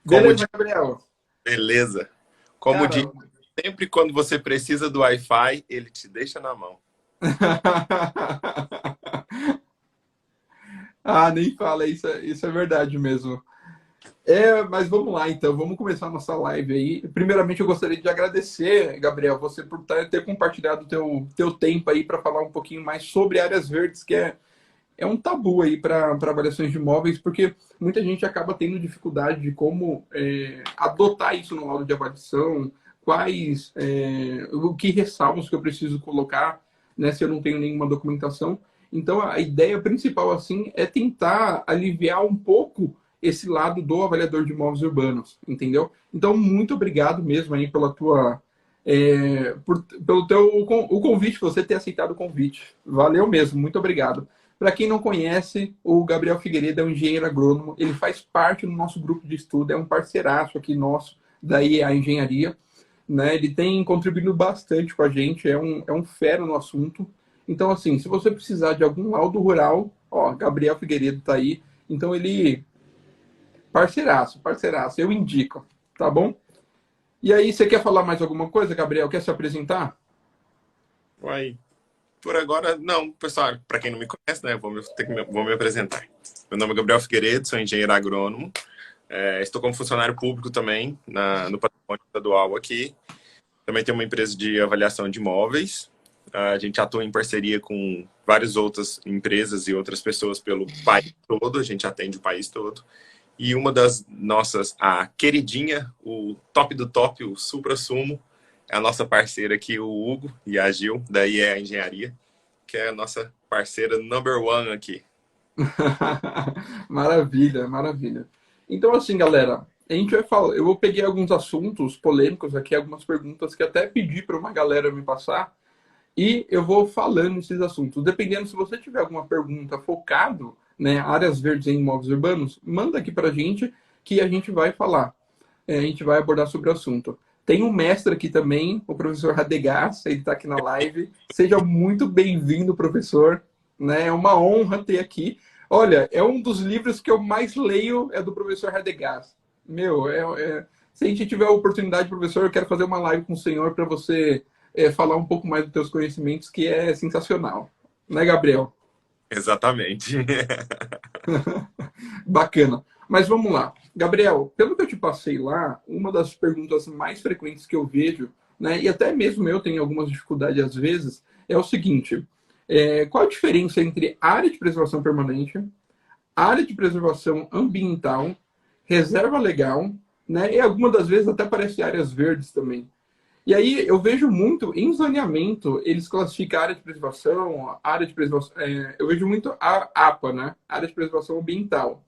Como Beleza, diz, Gabriel? beleza. Como diz, Cara, sempre quando você precisa do Wi-Fi, ele te deixa na mão. ah, nem fala, isso é verdade mesmo. Mas vamos lá então, vamos começar a nossa live aí. Primeiramente, eu gostaria de agradecer, Gabriel, você por ter compartilhado o teu tempo aí para falar um pouquinho mais sobre áreas verdes, que é um tabu aí para avaliações de imóveis, porque muita gente acaba tendo dificuldade de como adotar isso no laudo de avaliação, o que ressalvas que eu preciso colocar, né, se eu não tenho nenhuma documentação. Então, a ideia principal, assim, é tentar aliviar um pouco esse lado do avaliador de imóveis urbanos, entendeu? Então, muito obrigado mesmo aí pelo o convite, você ter aceitado o convite. Valeu mesmo, muito obrigado. Para quem não conhece, o Gabriel Figueiredo é um engenheiro agrônomo, ele faz parte do nosso grupo de estudo, é um parceiraço aqui nosso da IEA Engenharia, né? Ele tem contribuído bastante com a gente, é um fera no assunto. Então, assim, se você precisar de algum laudo rural, ó, Gabriel Figueiredo tá aí. Então, parceiraço, parceiraço, eu indico, tá bom? E aí, você quer falar mais alguma coisa, Gabriel? Quer se apresentar? Uai, por agora, não, pessoal, para quem não me conhece, né, vou me apresentar. Meu nome é Gabriel Figueiredo, sou engenheiro agrônomo. Estou como funcionário público também no patrimônio estadual aqui. Também tenho uma empresa de avaliação de imóveis. A gente atua em parceria com várias outras empresas e outras pessoas pelo país todo. A gente atende o país todo. E uma das nossas, a queridinha, o top do top, o supra-sumo, é a nossa parceira aqui, o Hugo e a Gil, daí é a engenharia, que é a nossa parceira number one aqui. Maravilha, maravilha. Então, assim, galera, a gente vai falar. Eu peguei alguns assuntos polêmicos aqui, algumas perguntas que até pedi para uma galera me passar, e eu vou falando esses assuntos. Dependendo se você tiver alguma pergunta focado, né, áreas verdes em imóveis urbanos, manda aqui para a gente que a gente vai falar. A gente vai abordar sobre o assunto. Tem um mestre aqui também, o professor Radegast, ele está aqui na live. Seja muito bem-vindo, professor. Né? É uma honra ter aqui. Olha, é um dos livros que eu mais leio, é do professor Radegast. Meu, se a gente tiver a oportunidade, professor, eu quero fazer uma live com o senhor para você falar um pouco mais dos teus conhecimentos, que é sensacional. Né, Gabriel? Exatamente. Bacana. Mas vamos lá. Gabriel, pelo que eu te passei lá, uma das perguntas mais frequentes que eu vejo, né, e até mesmo eu tenho algumas dificuldades às vezes, é o seguinte: qual a diferença entre área de preservação permanente, área de preservação ambiental, reserva legal, né, e algumas das vezes até parece áreas verdes também. E aí eu vejo muito em zoneamento, eles classificam a área de preservação, área de preservação, eu vejo muito a APA, né, área de preservação ambiental.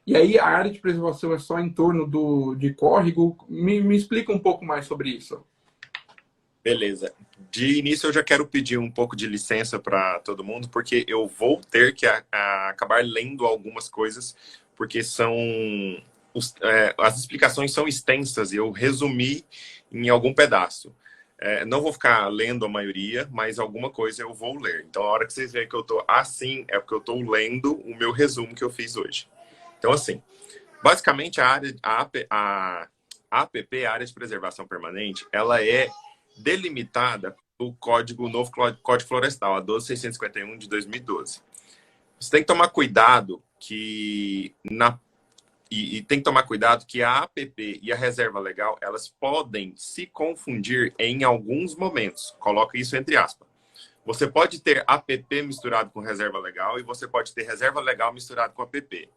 E aí a área de preservação é só em torno de córrego. Me explica um pouco mais sobre isso. Beleza. De início, eu já quero pedir um pouco de licença para todo mundo, porque eu vou ter que acabar lendo algumas coisas, porque as explicações são extensas e eu resumi em algum pedaço. Não vou ficar lendo a maioria, mas alguma coisa eu vou ler. Então, a hora que vocês verem que eu estou assim, é porque eu estou lendo o meu resumo que eu fiz hoje. Então, assim, basicamente a APP, a Área de Preservação Permanente, ela é delimitada pelo novo Código Florestal, a 12.651 de 2012. Você tem que tomar cuidado e tem que tomar cuidado que a APP e a reserva legal, elas podem se confundir em alguns momentos. Coloca isso entre aspas. Você pode ter APP misturado com reserva legal e você pode ter reserva legal misturado com APP.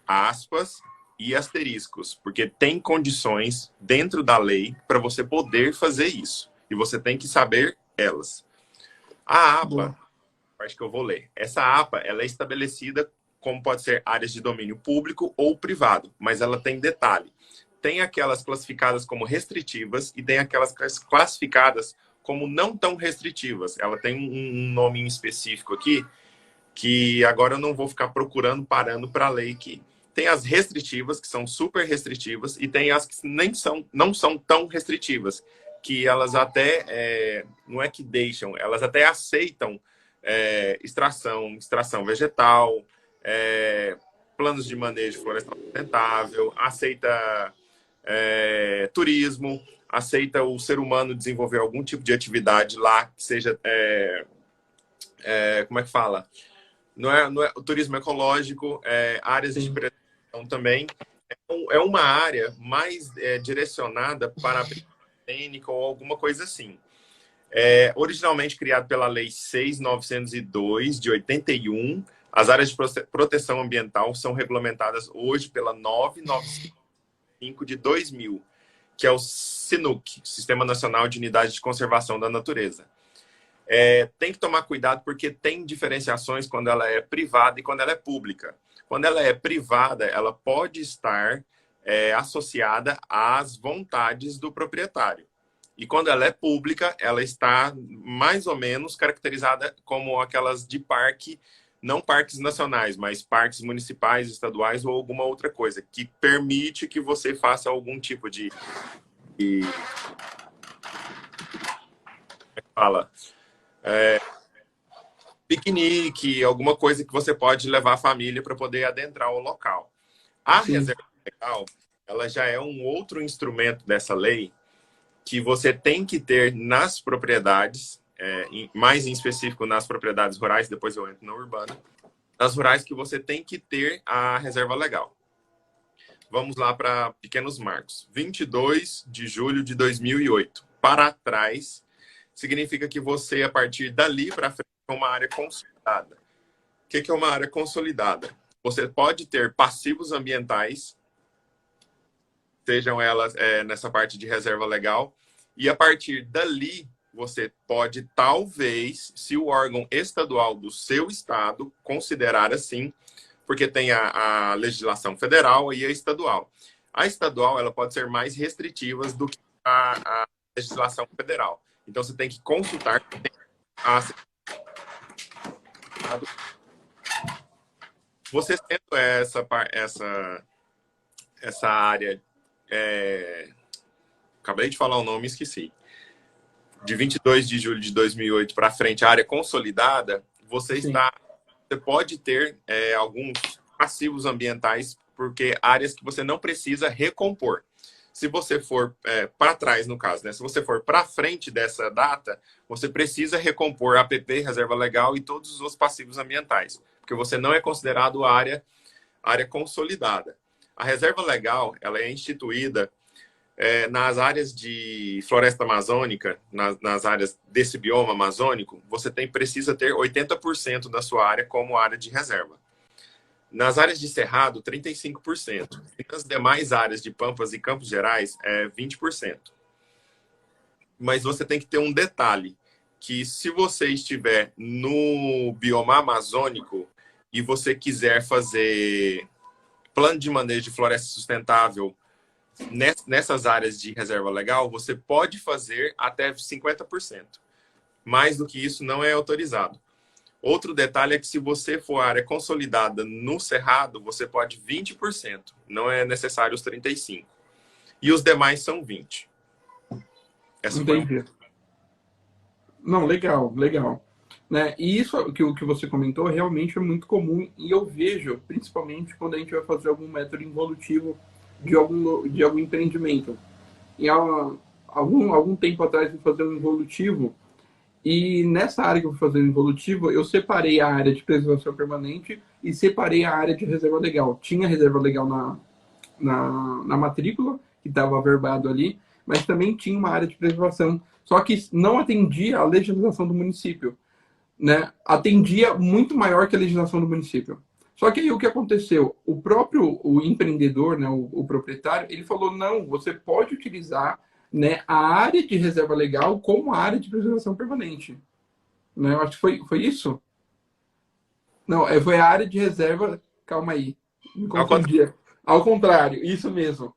Aspas e asteriscos, porque tem condições dentro da lei para você poder fazer isso. E você tem que saber elas. A APA, Boa. acho que eu vou ler. Essa APA, ela é estabelecida como pode ser áreas de domínio público ou privado, mas ela tem detalhe. Tem aquelas classificadas como restritivas e tem aquelas classificadas como não tão restritivas. Ela tem um nome específico aqui que agora eu não vou ficar procurando, parando para ler aqui. Tem as restritivas, que são super restritivas, e tem as que não são tão restritivas, que elas até, não é que deixam, elas até aceitam extração vegetal, planos de manejo florestal sustentável, aceita turismo, aceita o ser humano desenvolver algum tipo de atividade lá, que seja, como é que fala? Não é o turismo ecológico, áreas de Sim. preservação também. É uma área mais direcionada para a técnica ou alguma coisa assim. Originalmente criado pela Lei 6.902, de 81, as áreas de proteção ambiental são regulamentadas hoje pela 995 de 2000, que é o SINUC, Sistema Nacional de Unidade de Conservação da Natureza. Tem que tomar cuidado porque tem diferenciações quando ela é privada e quando ela é pública. Quando ela é privada, ela pode estar associada às vontades do proprietário. E quando ela é pública, ela está mais ou menos caracterizada como aquelas de parque, não parques nacionais, mas parques municipais, estaduais ou alguma outra coisa, que permite que você faça algum tipo de fala, piquenique, alguma coisa que você pode levar a família para poder adentrar o local. A Sim. reserva legal, ela já é um outro instrumento dessa lei que você tem que ter nas propriedades, mais em específico nas propriedades rurais, depois eu entro na urbana, nas rurais que você tem que ter a reserva legal. Vamos lá para pequenos marcos. 22 de julho de 2008. Para trás, significa que você, a partir dali para frente, é uma área consolidada. O que é uma área consolidada? Você pode ter passivos ambientais, sejam elas nessa parte de reserva legal, e a partir dali você pode, talvez, se o órgão estadual do seu estado considerar assim, porque tem a legislação federal e a estadual. A estadual ela pode ser mais restritiva do que a legislação federal. Então você tem que consultar a você tendo essa área, acabei de falar o nome e esqueci, de 22 de julho de 2008 para frente, a área consolidada, você pode ter alguns passivos ambientais, porque áreas que você não precisa recompor. Se você for para trás, no caso, né? Se você for para frente dessa data, você precisa recompor APP, reserva legal e todos os passivos ambientais, porque você não é considerado área consolidada. A reserva legal, ela é instituída nas áreas de floresta amazônica, nas áreas desse bioma amazônico, você precisa ter 80% da sua área como área de reserva. Nas áreas de cerrado, 35%. E nas demais áreas de pampas e campos gerais, 20%. Mas você tem que ter um detalhe, que se você estiver no bioma amazônico e você quiser fazer plano de manejo de floresta sustentável nessas áreas de reserva legal, você pode fazer até 50%. Mais do que isso não é autorizado. Outro detalhe é que se você for área consolidada no cerrado, você pode 20%. Não é necessário os 35%. E os demais são 20%. Entendi. Não, legal, legal. Né? E isso que o que você comentou realmente é muito comum e eu vejo, principalmente quando a gente vai fazer algum método involutivo de algum empreendimento. E há algum tempo atrás eu fui fazer um involutivo e nessa área que eu fui fazer o involutivo, eu separei a área de preservação permanente e separei a área de reserva legal. Tinha reserva legal na matrícula, que estava averbado ali, mas também tinha uma área de preservação. Só que não atendia a legislação do município. Né? Atendia muito maior que a legislação do município. Só que aí o que aconteceu? O empreendedor, né, o proprietário, ele falou, não, você pode utilizar, né, a área de reserva legal como área de preservação permanente. Né? Eu acho que foi isso? Não, foi a área de reserva... Calma aí, me confundi. Ao contrário, isso mesmo.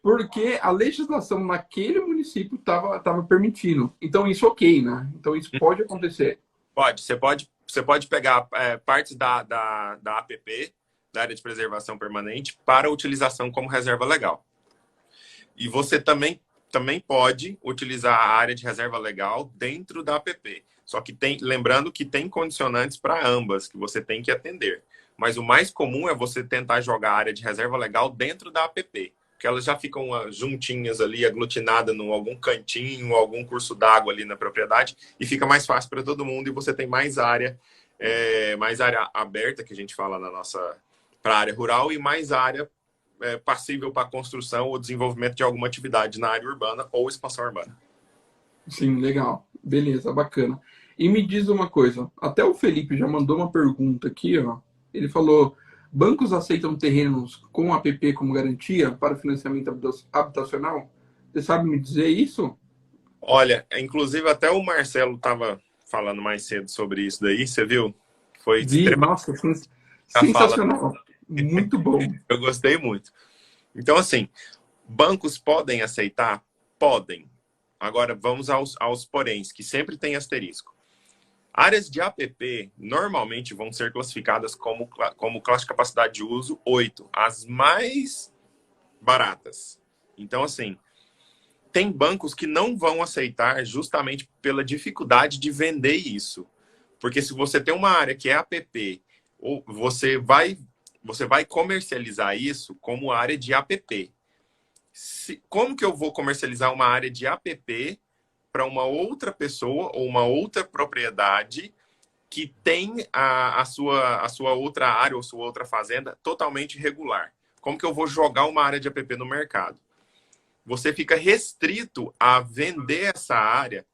Porque a legislação naquele município estava permitindo. Então isso ok, né? Então isso pode acontecer. Pode. Você pode pegar partes da APP, da área de preservação permanente, para utilização como reserva legal. E você também pode utilizar a área de reserva legal dentro da APP. Só que lembrando que tem condicionantes para ambas, que você tem que atender. Mas o mais comum é você tentar jogar a área de reserva legal dentro da APP, porque elas já ficam juntinhas ali, aglutinadas em algum cantinho, algum curso d'água ali na propriedade, e fica mais fácil para todo mundo, e você tem mais área aberta, que a gente fala para a área rural, e mais área passível para construção ou desenvolvimento de alguma atividade na área urbana ou expansão urbana. Sim, legal. Beleza, bacana. E me diz uma coisa, até o Felipe já mandou uma pergunta aqui, ó. Ele falou: bancos aceitam terrenos com APP como garantia para financiamento habitacional? Você sabe me dizer isso? Olha, inclusive até o Marcelo estava falando mais cedo sobre isso daí, você viu? Foi Vi, extremamente nossa, a fala, sensacional. Muito bom. eu gostei muito. Então, assim, bancos podem aceitar? Podem. Agora, vamos aos poréns, que sempre tem asterisco. Áreas de APP normalmente vão ser classificadas como classe de capacidade de uso 8, as mais baratas. Então, assim, tem bancos que não vão aceitar justamente pela dificuldade de vender isso. Porque se você tem uma área que é APP, ou você vai comercializar isso como área de APP. Como que eu vou comercializar uma área de APP para uma outra pessoa ou uma outra propriedade que tem a sua outra área ou sua outra fazenda totalmente regular? Como que eu vou jogar uma área de APP no mercado? Você fica restrito a vender essa área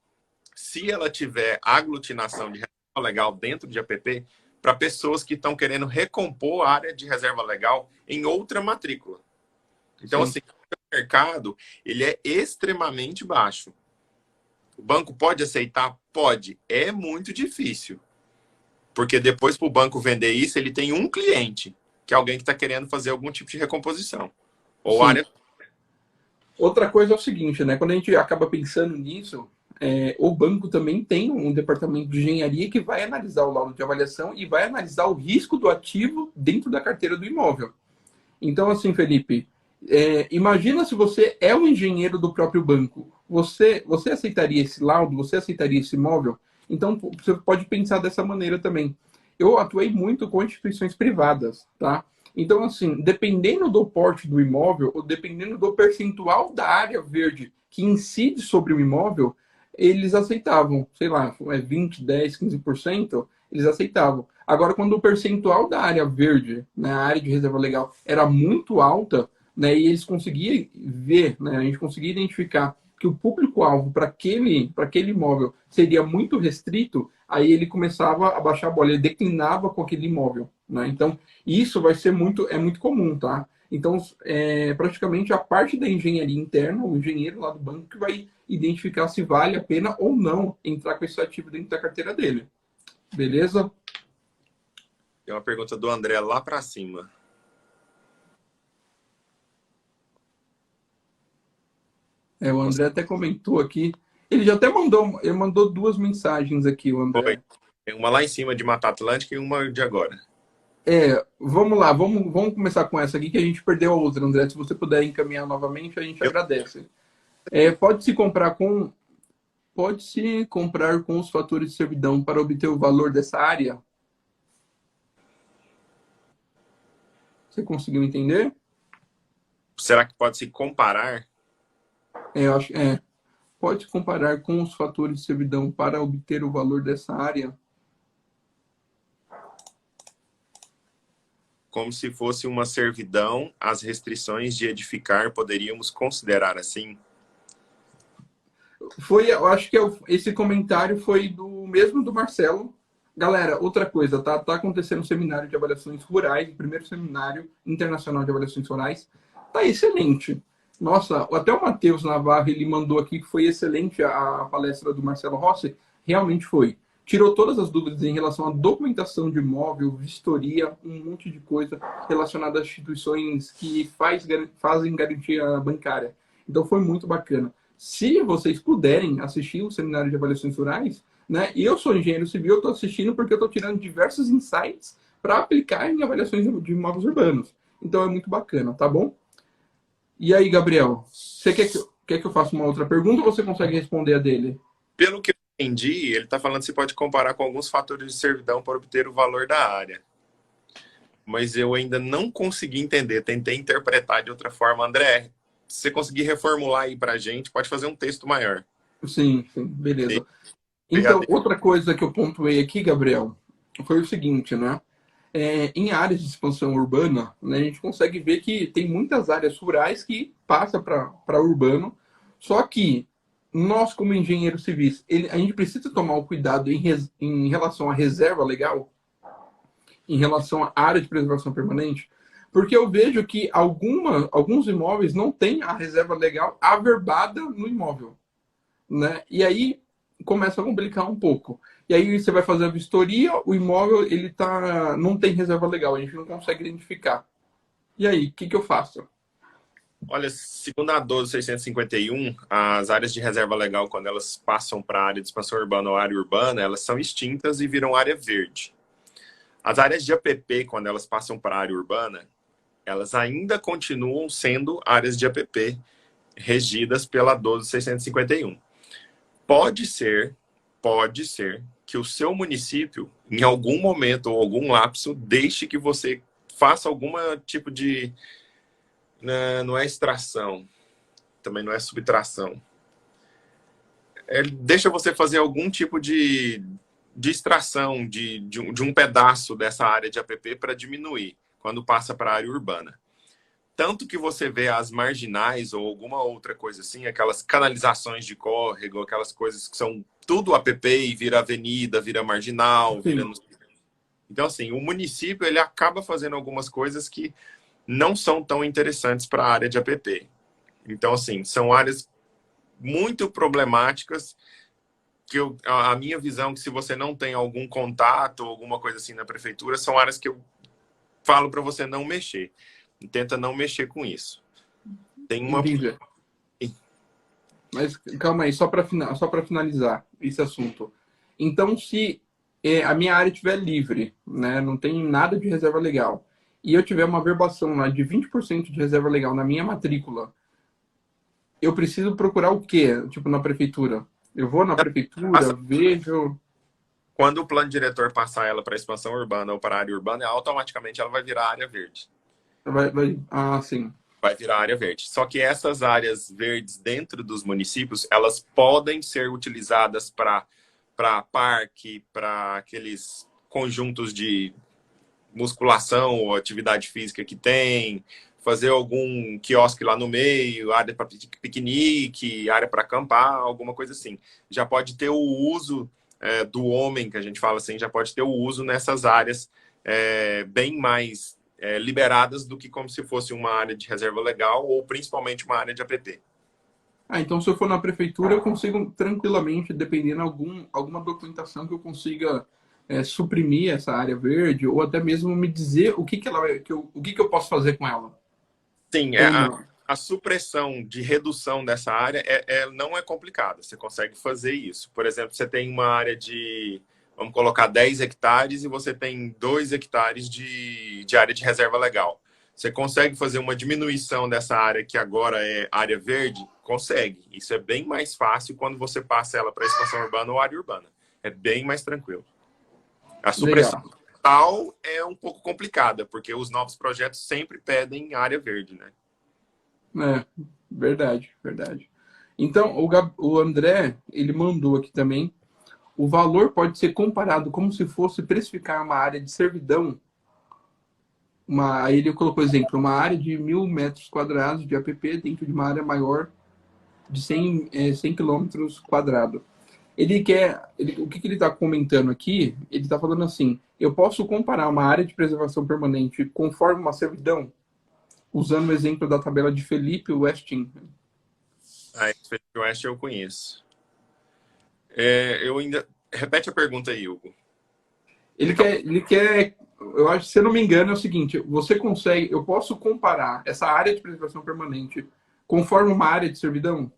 se ela tiver aglutinação de reserva legal dentro de APP para pessoas que estão querendo recompor a área de reserva legal em outra matrícula. Então, Sim. assim, o mercado ele é extremamente baixo. O banco pode aceitar? Pode. É muito difícil. Porque depois, para o banco vender isso, ele tem um cliente, que é alguém que está querendo fazer algum tipo de recomposição. Ou Sim. área. Outra coisa é o seguinte, né? Quando a gente acaba pensando nisso, o banco também tem um departamento de engenharia que vai analisar o laudo de avaliação e vai analisar o risco do ativo dentro da carteira do imóvel. Então, assim, Felipe, imagina se você é um engenheiro do próprio banco. Você aceitaria esse laudo? Você aceitaria esse imóvel? Então, você pode pensar dessa maneira também. Eu atuei muito com instituições privadas, tá? Então, assim, dependendo do porte do imóvel, ou dependendo do percentual da área verde que incide sobre o imóvel, eles aceitavam, sei lá, 20, 10, 15%, eles aceitavam. Agora, quando o percentual da área verde, né, a área de reserva legal, era muito alta, né, e eles conseguiam ver, né, a gente conseguia identificar que o público-alvo para aquele imóvel seria muito restrito, aí ele começava a baixar a bola, ele declinava com aquele imóvel. Né? Então, isso vai ser muito comum, tá? Então, praticamente a parte da engenharia interna, o engenheiro lá do banco que vai identificar se vale a pena ou não entrar com esse ativo dentro da carteira dele. Beleza? Tem uma pergunta do André lá para cima. O André até comentou aqui. Ele já até mandou duas mensagens aqui, o André. Foi. Tem uma lá em cima de Mata Atlântica e uma de agora. Vamos lá, vamos começar com essa aqui que a gente perdeu a outra, André. Se você puder encaminhar novamente, a gente agradece. Pode-se comprar com os fatores de servidão para obter o valor dessa área? Você conseguiu entender? Será que pode se comparar? Eu acho, pode comparar com os fatores de servidão para obter o valor dessa área? Como se fosse uma servidão, as restrições de edificar poderíamos considerar assim? Eu acho que esse comentário foi do mesmo do Marcelo. Galera, outra coisa, tá acontecendo um seminário de avaliações rurais, o primeiro seminário internacional de avaliações rurais. Tá excelente. Nossa, até o Matheus Navarro, ele mandou aqui que foi excelente a palestra do Marcelo Rossi. Realmente foi. Tirou todas as dúvidas em relação à documentação de imóvel, vistoria, um monte de coisa relacionada às instituições que fazem garantia bancária. Então foi muito bacana. Se vocês puderem assistir o seminário de avaliações rurais, né? E eu sou engenheiro civil, eu estou assistindo porque eu estou tirando diversos insights para aplicar em avaliações de imóveis urbanos. Então é muito bacana, tá bom? E aí, Gabriel, você quer que eu faça uma outra pergunta ou você consegue responder a dele? Pelo que eu entendi, ele está falando que se pode comparar com alguns fatores de servidão para obter o valor da área. mas eu ainda não consegui entender. Tentei interpretar de outra forma. André, se você conseguir reformular aí para a gente, pode fazer um texto maior. Sim, sim, beleza. Então, Obrigado. outra coisa que eu pontuei aqui, Gabriel, foi o seguinte, né? Em áreas de expansão urbana, né, a gente consegue ver que tem muitas áreas rurais que passam para urbano, só que nós, como engenheiros civis, a gente precisa tomar o cuidado em relação à reserva legal, em relação à área de preservação permanente, porque eu vejo que alguns imóveis não têm a reserva legal averbada no imóvel, né? E aí começa a complicar um pouco. E aí você vai fazer a vistoria, o imóvel não tem reserva legal, a gente não consegue identificar. E aí, o que eu faço? Olha, segundo a 12.651, as áreas de reserva legal, quando elas passam para a área de expansão urbana ou área urbana, elas são extintas e viram área verde. As áreas de APP, quando elas passam para a área urbana, elas ainda continuam sendo áreas de APP regidas pela 12.651. Pode ser que o seu município, em algum momento ou algum lapso, deixe que você faça algum tipo de... Não é extração, também não é subtração. Deixa você fazer algum tipo de extração de um pedaço dessa área de APP para diminuir quando passa para a área urbana. Tanto que você vê as marginais ou alguma outra coisa assim, aquelas canalizações de córrego, aquelas coisas que são tudo APP e vira avenida, vira marginal, vira... Sim, Então, assim, o município ele acaba fazendo algumas coisas que não são tão interessantes para a área de APP. Então, assim, são áreas muito problemáticas que a minha visão é que se você não tem algum contato ou alguma coisa assim na prefeitura, são áreas que eu falo para você não mexer. Tenta não mexer com isso. Tem uma... entendi. Mas calma aí, só para finalizar esse assunto. Então, se a minha área estiver livre, né, não tem nada de reserva legal, e eu tiver uma verbação lá de 20% de reserva legal na minha matrícula, eu preciso procurar o quê? Tipo, na prefeitura? Eu vou na prefeitura, vejo. Quando o plano diretor passar ela para expansão urbana ou para área urbana, automaticamente ela vai virar área verde. Ah, sim. Vai virar área verde. Só que essas áreas verdes dentro dos municípios, elas podem ser utilizadas para parque, para aqueles conjuntos de musculação ou atividade física que tem, fazer algum quiosque lá no meio, área para piquenique, área para acampar, alguma coisa assim. Já pode ter o uso do homem, que a gente fala assim, já pode ter o uso nessas áreas bem mais liberadas do que como se fosse uma área de reserva legal ou principalmente uma área de APP. Ah, então se eu for na prefeitura, eu consigo tranquilamente, dependendo alguma documentação que eu consiga suprimir essa área verde, ou até mesmo me dizer o que que ela o que eu posso fazer com ela. Sim, Ou não. a supressão de redução dessa área não é complicada. Você consegue fazer isso. Por exemplo, você tem uma área de, vamos colocar 10 hectares e você tem 2 hectares de área de reserva legal. Você consegue fazer uma diminuição dessa área que agora é área verde? Consegue. Isso é bem mais fácil quando você passa ela para expansão urbana ou área urbana. É bem mais tranquilo. A supressão Legal. total é um pouco complicada, porque os novos projetos sempre pedem área verde, né? É, verdade, verdade. Então, o André, ele mandou aqui também. O valor pode ser comparado como se fosse precificar uma área de servidão. Aí ele colocou exemplo, uma área de 1.000 metros quadrados de APP dentro de uma área maior de 100 quilômetros quadrados. O que ele está comentando aqui? Ele está falando assim: eu posso comparar uma área de preservação permanente conforme uma servidão, usando o exemplo da tabela de Felipe Westin. Esse Felipe Oeste eu conheço. Eu ainda... Repete a pergunta aí, Hugo. Eu acho, se eu não me engano, é o seguinte: eu posso comparar essa área de preservação permanente conforme uma área de servidão?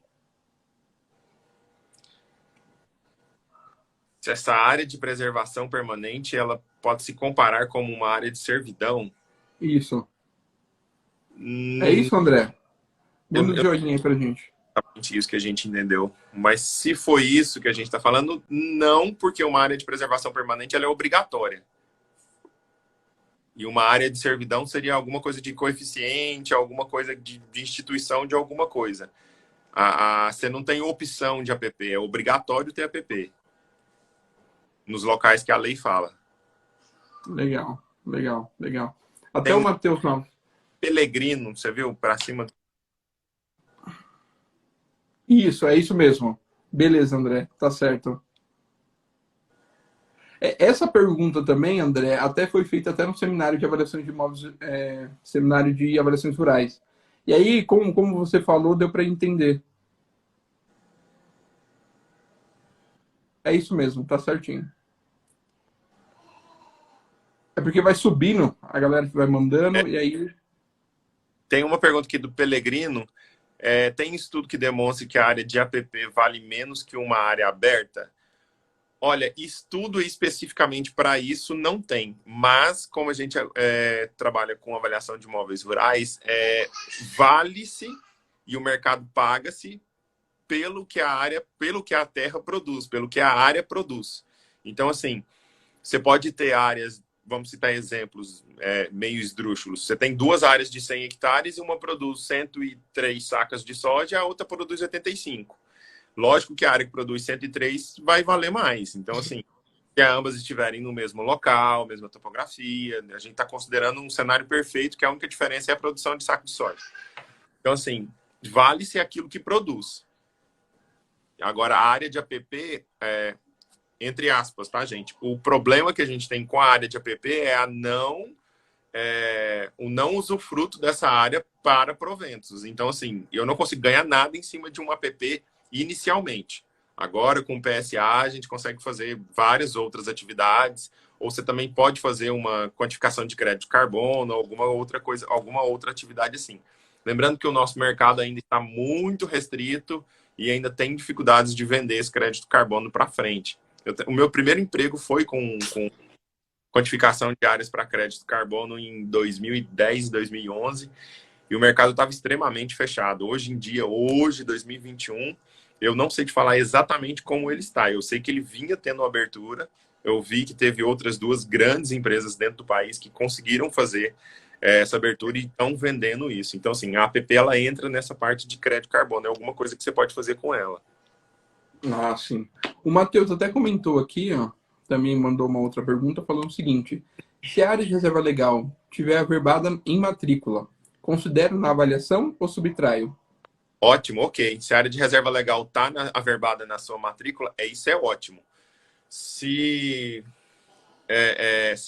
Se essa área de preservação permanente ela pode se comparar como uma área de servidão, Isso. É hum, isso, André? Manda um eu joinha aí pra gente. exatamente isso que a gente entendeu. Mas se foi isso que a gente está falando, não, porque uma área de preservação permanente ela é obrigatória. E uma área de servidão seria alguma coisa de coeficiente, alguma coisa de instituição de alguma coisa. Você não tem opção de app, é obrigatório ter app nos locais que a lei fala. Legal, legal, legal. Até Tem o um Matheus, não. Pelegrino, você viu? Para cima. Isso, é isso mesmo. Beleza, André, tá certo. Essa pergunta também, André, até foi feita até no seminário de avaliação de imóveis, seminário de avaliações rurais. E aí, como você falou, deu para entender. É isso mesmo, tá certinho. É porque vai subindo, a galera vai mandando, e aí. Tem uma pergunta aqui do Pelegrino. Tem estudo que demonstre que a área de app vale menos que uma área aberta? Olha, estudo especificamente para isso não tem, mas como a gente trabalha com avaliação de imóveis rurais, vale-se e o mercado paga-se pelo que a terra produz, pelo que a área produz. Então, assim, você pode ter áreas, vamos citar exemplos meio esdrúxulos. Você tem duas áreas de 100 hectares e uma produz 103 sacas de soja, a outra produz 85. Lógico que a área que produz 103 vai valer mais. Então, assim, se ambas estiverem no mesmo local, mesma topografia, a gente está considerando um cenário perfeito, que a única diferença é a produção de saco de soja. Então, assim, vale-se aquilo que produz. Agora, a área de app, entre aspas, tá, gente? O problema que a gente tem com a área de app é o não usufruto dessa área para proventos. Então, assim, eu não consigo ganhar nada em cima de um app inicialmente. Agora, com o PSA, a gente consegue fazer várias outras atividades, ou você também pode fazer uma quantificação de crédito de carbono, alguma outra coisa, alguma outra atividade assim. Lembrando que o nosso mercado ainda está muito restrito e ainda tem dificuldades de vender esse crédito de carbono para frente. O meu primeiro emprego foi com quantificação de áreas para crédito de carbono em 2010, 2011, e o mercado estava extremamente fechado. Hoje em dia, 2021, eu não sei te falar exatamente como ele está. Eu sei que ele vinha tendo abertura. Eu vi que teve outras duas grandes empresas dentro do país que conseguiram fazer essa abertura e estão vendendo isso. Então, assim, a app ela entra nessa parte de crédito carbono. É alguma coisa que você pode fazer com ela. Ah, sim. O Matheus até comentou aqui, ó, também mandou uma outra pergunta falando o seguinte: se a área de reserva legal tiver averbada em matrícula, considero na avaliação ou subtraio? Ótimo, ok. Se a área de reserva legal está averbada na sua matrícula, isso é ótimo. Se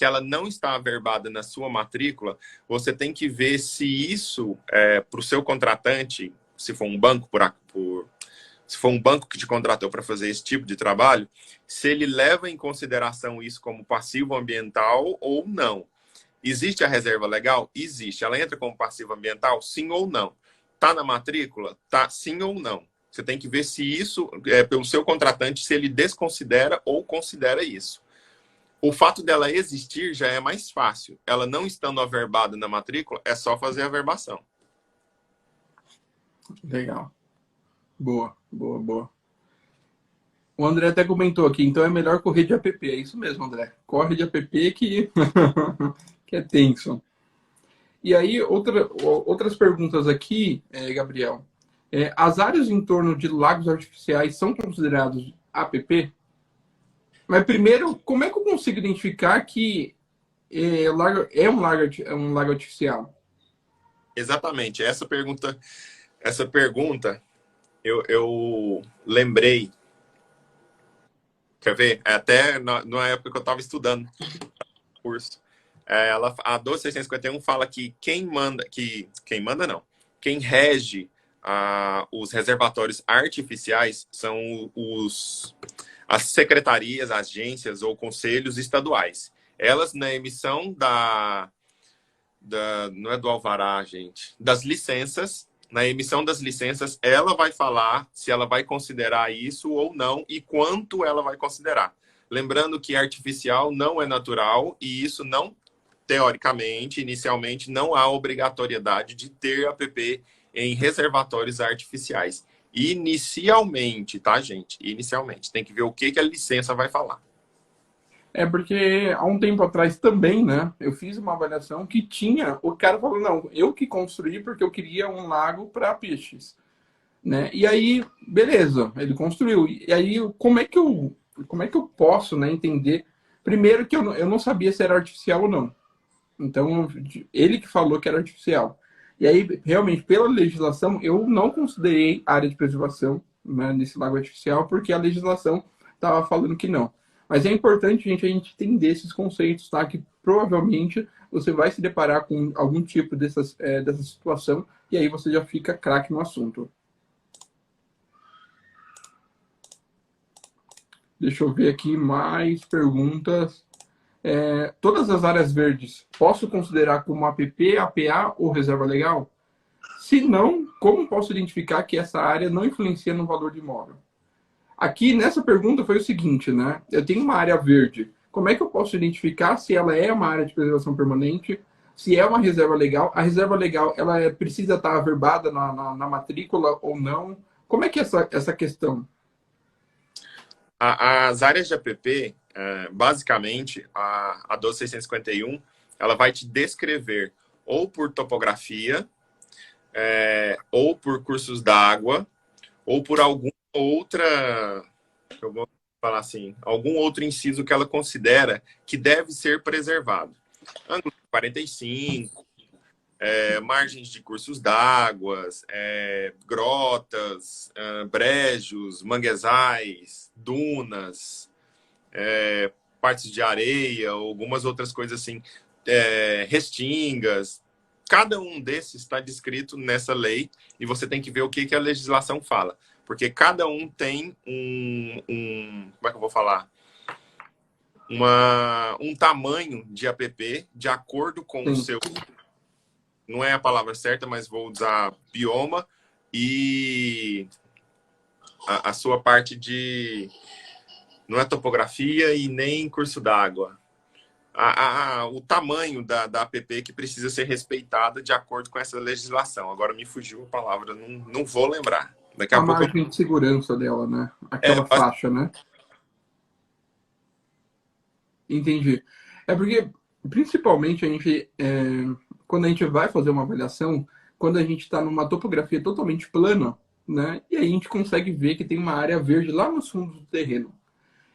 ela não está averbada na sua matrícula, você tem que ver se isso, para o seu contratante, se for um banco se for um banco que te contratou para fazer esse tipo de trabalho, se ele leva em consideração isso como passivo ambiental ou não. Existe a reserva legal? Existe. Ela entra como passivo ambiental? Sim ou não. Está na matrícula? Tá, sim ou não. Você tem que ver se isso, pelo seu contratante, se ele desconsidera ou considera isso. O fato dela existir já é mais fácil. Ela não estando averbada na matrícula, é só fazer a averbação. Legal. Boa, boa, boa. O André até comentou aqui, então é melhor correr de app. É isso mesmo, André. Corre de app que, que é tenso. E aí, outras perguntas aqui, Gabriel. As áreas em torno de lagos artificiais são considerados app? Mas primeiro, como é que eu consigo identificar que é um lago artificial? Exatamente. Essa pergunta eu lembrei. Quer ver? Até na época que eu estava estudando o curso. A 12651 fala que quem manda não, quem rege os reservatórios artificiais são as secretarias, agências ou conselhos estaduais. Elas, na emissão não é do alvará, gente, das licenças, na emissão das licenças, ela vai falar se ela vai considerar isso ou não e quanto ela vai considerar. Lembrando que artificial não é natural e isso não, teoricamente, inicialmente, não há obrigatoriedade de ter app em reservatórios artificiais. Inicialmente, tá, gente? Inicialmente. Tem que ver o que a licença vai falar. É porque há um tempo atrás também, né? Eu fiz uma avaliação que tinha. O cara falou, não, eu que construí porque eu queria um lago para peixes, né? E aí, beleza, ele construiu. E aí, como é que eu posso, né, entender? Primeiro que eu não sabia se era artificial ou não. Então, ele que falou que era artificial. E aí, realmente, pela legislação, eu não considerei área de preservação, né, nesse lago artificial, porque a legislação estava falando que não. Mas é importante, gente, a gente entender esses conceitos, tá? Que provavelmente você vai se deparar com algum tipo dessa situação, e aí você já fica craque no assunto. Deixa eu ver aqui mais perguntas. Todas as áreas verdes, posso considerar como APP, APA ou reserva legal? Se não, como posso identificar que essa área não influencia no valor do imóvel? Aqui, nessa pergunta, foi o seguinte, né? Eu tenho uma área verde. Como é que eu posso identificar se ela é uma área de preservação permanente, se é uma reserva legal? A reserva legal, ela precisa estar averbada na matrícula ou não? Como é que é essa questão? As áreas de APP, basicamente, a 12651, ela vai te descrever ou por topografia, ou por cursos d'água, ou por alguma outra, eu vou falar assim, algum outro inciso que ela considera que deve ser preservado. Ângulo 45, margens de cursos d'água, grotas, brejos, manguezais, dunas, partes de areia, algumas outras coisas assim, restingas. Cada um desses está descrito nessa lei e você tem que ver o que a legislação fala. Porque cada um tem como é que eu vou falar? Um tamanho de APP de acordo com o Sim. seu... Não é a palavra certa, mas vou usar bioma e a sua parte de... Não é topografia e nem curso d'água. O tamanho da APP que precisa ser respeitada de acordo com essa legislação. Agora me fugiu a palavra, não vou lembrar. Daqui A a pouco margem de segurança dela, né? Aquela faixa, né? Entendi. É porque, principalmente, quando a gente vai fazer uma avaliação, quando a gente está numa topografia totalmente plana, né? E aí a gente consegue ver que tem uma área verde lá no fundo do terreno.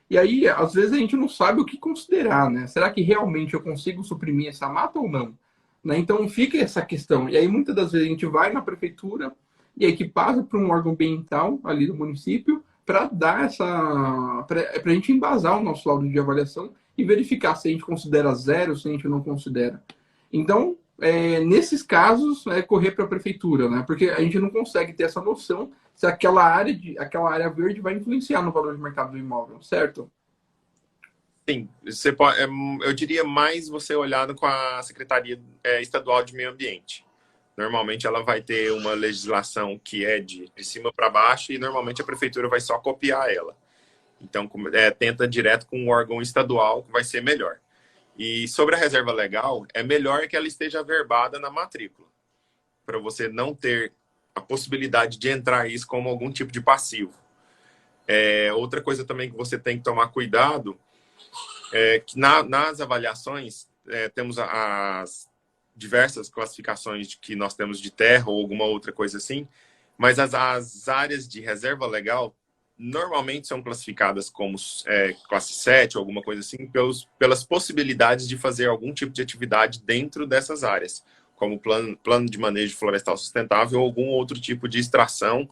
E aí, às vezes, a gente não sabe o que considerar, né? Será que realmente eu consigo suprimir essa mata ou não? Né? Então, fica essa questão. E aí, muitas das vezes, a gente vai na prefeitura e aí que passa para um órgão ambiental ali do município para dar para a gente embasar o nosso laudo de avaliação e verificar se a gente considera zero, se a gente não considera. Então, nesses casos, é correr para a prefeitura, né? Porque a gente não consegue ter essa noção se aquela área verde vai influenciar no valor de mercado do imóvel, certo? sim, você pode, eu diria mais você olhando com a Secretaria Estadual de Meio Ambiente. Normalmente ela vai ter uma legislação que é de cima para baixo e normalmente a prefeitura vai só copiar ela. Então, tenta direto com um órgão estadual que vai ser melhor. E sobre a reserva legal, é melhor que ela esteja averbada na matrícula, para você não ter a possibilidade de entrar isso como algum tipo de passivo. Outra coisa também que você tem que tomar cuidado é que nas avaliações temos as diversas classificações que nós temos de terra ou alguma outra coisa assim, mas as áreas de reserva legal normalmente são classificadas como classe 7 ou alguma coisa assim, pelas possibilidades de fazer algum tipo de atividade dentro dessas áreas, como plano de manejo florestal sustentável ou algum outro tipo de extração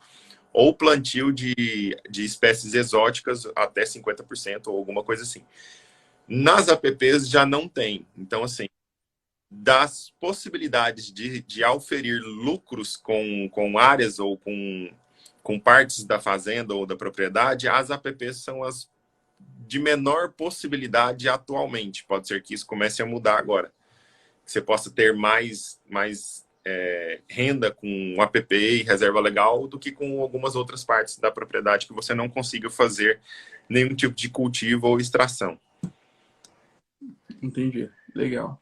ou plantio de espécies exóticas até 50% ou alguma coisa assim. Nas APPs já não tem. Então, assim, das possibilidades de auferir lucros com áreas ou com partes da fazenda ou da propriedade, as APPs são as de menor possibilidade atualmente. Pode ser que isso comece a mudar agora. Que você possa ter mais renda com APP e reserva legal do que com algumas outras partes da propriedade que você não consiga fazer nenhum tipo de cultivo ou extração. Entendi. Legal.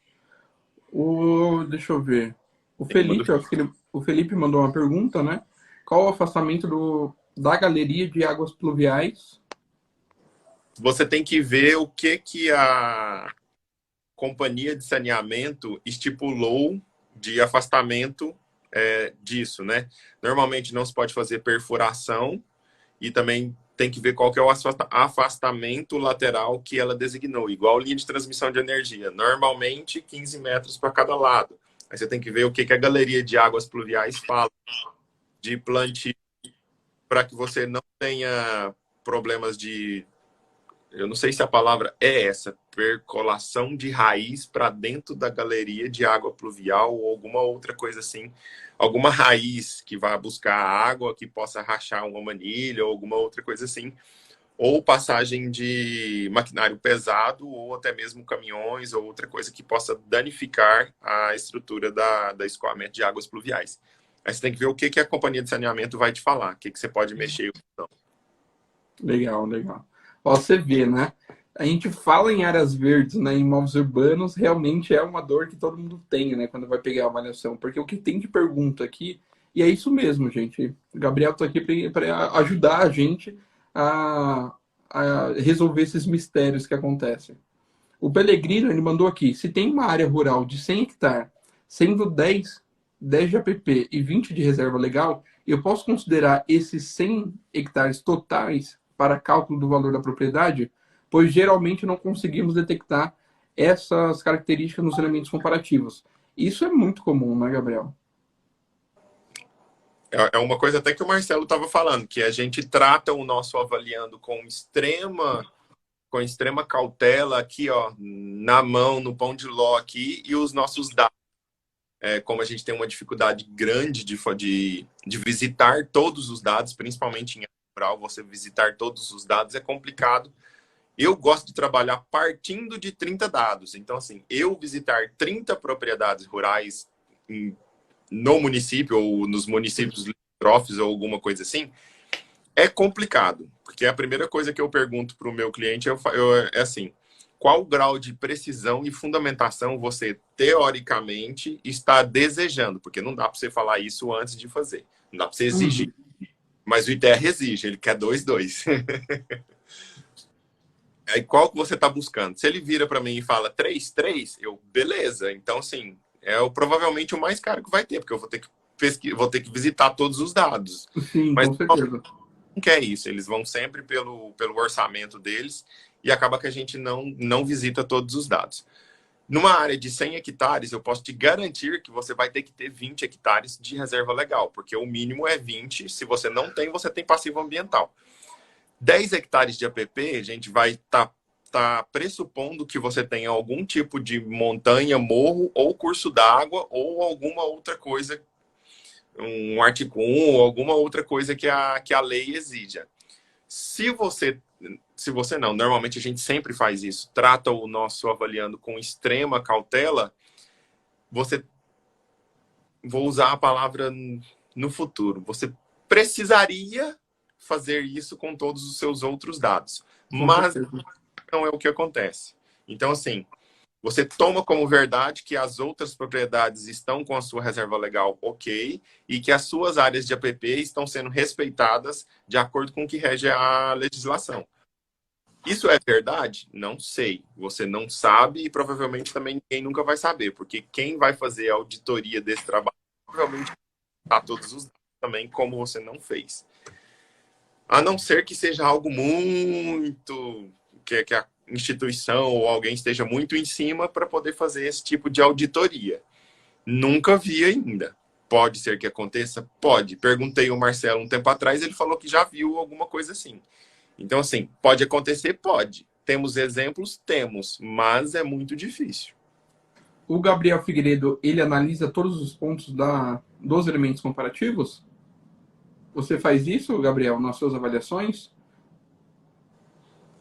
Deixa eu ver. O Felipe mandou uma pergunta, né? Qual o afastamento da galeria de águas pluviais você tem que ver o que a companhia de saneamento estipulou de afastamento disso, né? Normalmente não se pode fazer perfuração e também tem que ver qual que é o afastamento lateral que ela designou, igual linha de transmissão de energia. Normalmente 15 metros para cada lado. Aí você tem que ver o que a galeria de águas pluviais fala de plantio para que você não tenha problemas de, eu não sei se a palavra é essa, percolação de raiz para dentro da galeria de água pluvial ou alguma outra coisa assim, alguma raiz que vá buscar água que possa rachar uma manilha ou alguma outra coisa assim, ou passagem de maquinário pesado ou até mesmo caminhões ou outra coisa que possa danificar a estrutura da escoamento de águas pluviais. Aí você tem que ver o que a companhia de saneamento vai te falar, o que você pode mexer ou não. Legal, legal. Ó, você vê, né? A gente fala em áreas verdes, né, em imóveis urbanos, realmente é uma dor que todo mundo tem, né, quando vai pegar a avaliação. Porque o que tem de pergunta aqui, e é isso mesmo, gente. O Gabriel está aqui para ajudar a gente a, a resolver esses mistérios que acontecem. O Pellegrino, ele mandou aqui, se tem uma área rural de 100 hectares, sendo 10 de APP e 20 de reserva legal, eu posso considerar esses 100 hectares totais para cálculo do valor da propriedade? Pois geralmente não conseguimos detectar essas características nos elementos comparativos. Isso é muito comum, né, Gabriel? É uma coisa até que o Marcelo estava falando, que a gente trata o nosso avaliando com extrema cautela aqui, ó, na mão, no pão de ló aqui, e os nossos dados. Como a gente tem uma dificuldade grande de visitar todos os dados, principalmente em área rural, você visitar todos os dados é complicado. Eu gosto de trabalhar partindo de 30 dados. Então, assim, eu visitar 30 propriedades rurais no município ou nos municípios limítrofes ou alguma coisa assim, é complicado. Porque a primeira coisa que eu pergunto para o meu cliente é assim, qual grau de precisão e fundamentação você, teoricamente, está desejando? Porque não dá para você falar isso antes de fazer. Não dá para você exigir. Mas o ITR exige, ele quer 2,2. Aí qual que você está buscando? Se ele vira para mim e fala 3,3, eu, beleza. Então, assim, provavelmente o mais caro que vai ter, porque eu vou ter que visitar todos os dados. Sim, Mas com certeza. não quer isso, eles vão sempre pelo orçamento deles e acaba que a gente não visita todos os dados. Numa área de 100 hectares, eu posso te garantir que você vai ter que ter 20 hectares de reserva legal, porque o mínimo é 20. Se você não tem, você tem passivo ambiental. 10 hectares de APP, a gente vai tá pressupondo que você tenha algum tipo de montanha, morro, ou curso d'água, ou alguma outra coisa, um artigo 1, ou alguma outra coisa que a lei exija. Se você não, normalmente a gente sempre faz isso, trata o nosso avaliando com extrema cautela, vou usar a palavra no futuro, você precisaria fazer isso com todos os seus outros dados, Com mas certeza. não é o que acontece. Então, assim, você toma como verdade que as outras propriedades estão com a sua reserva legal ok e que as suas áreas de APP estão sendo respeitadas de acordo com o que rege a legislação. Isso é verdade? Não sei. Você não sabe e provavelmente também ninguém nunca vai saber, porque quem vai fazer a auditoria desse trabalho provavelmente está todos os dados também, como você não fez. A não ser que seja algo muito que a instituição ou alguém esteja muito em cima para poder fazer esse tipo de auditoria. Nunca vi ainda. Pode ser que aconteça? Pode. Perguntei ao Marcelo um tempo atrás, ele falou que já viu alguma coisa assim. Então, assim, pode acontecer? Pode. Temos exemplos? Temos, mas é muito difícil. O Gabriel Figueiredo, ele analisa todos os pontos dos elementos comparativos? Você faz isso, Gabriel, nas suas avaliações?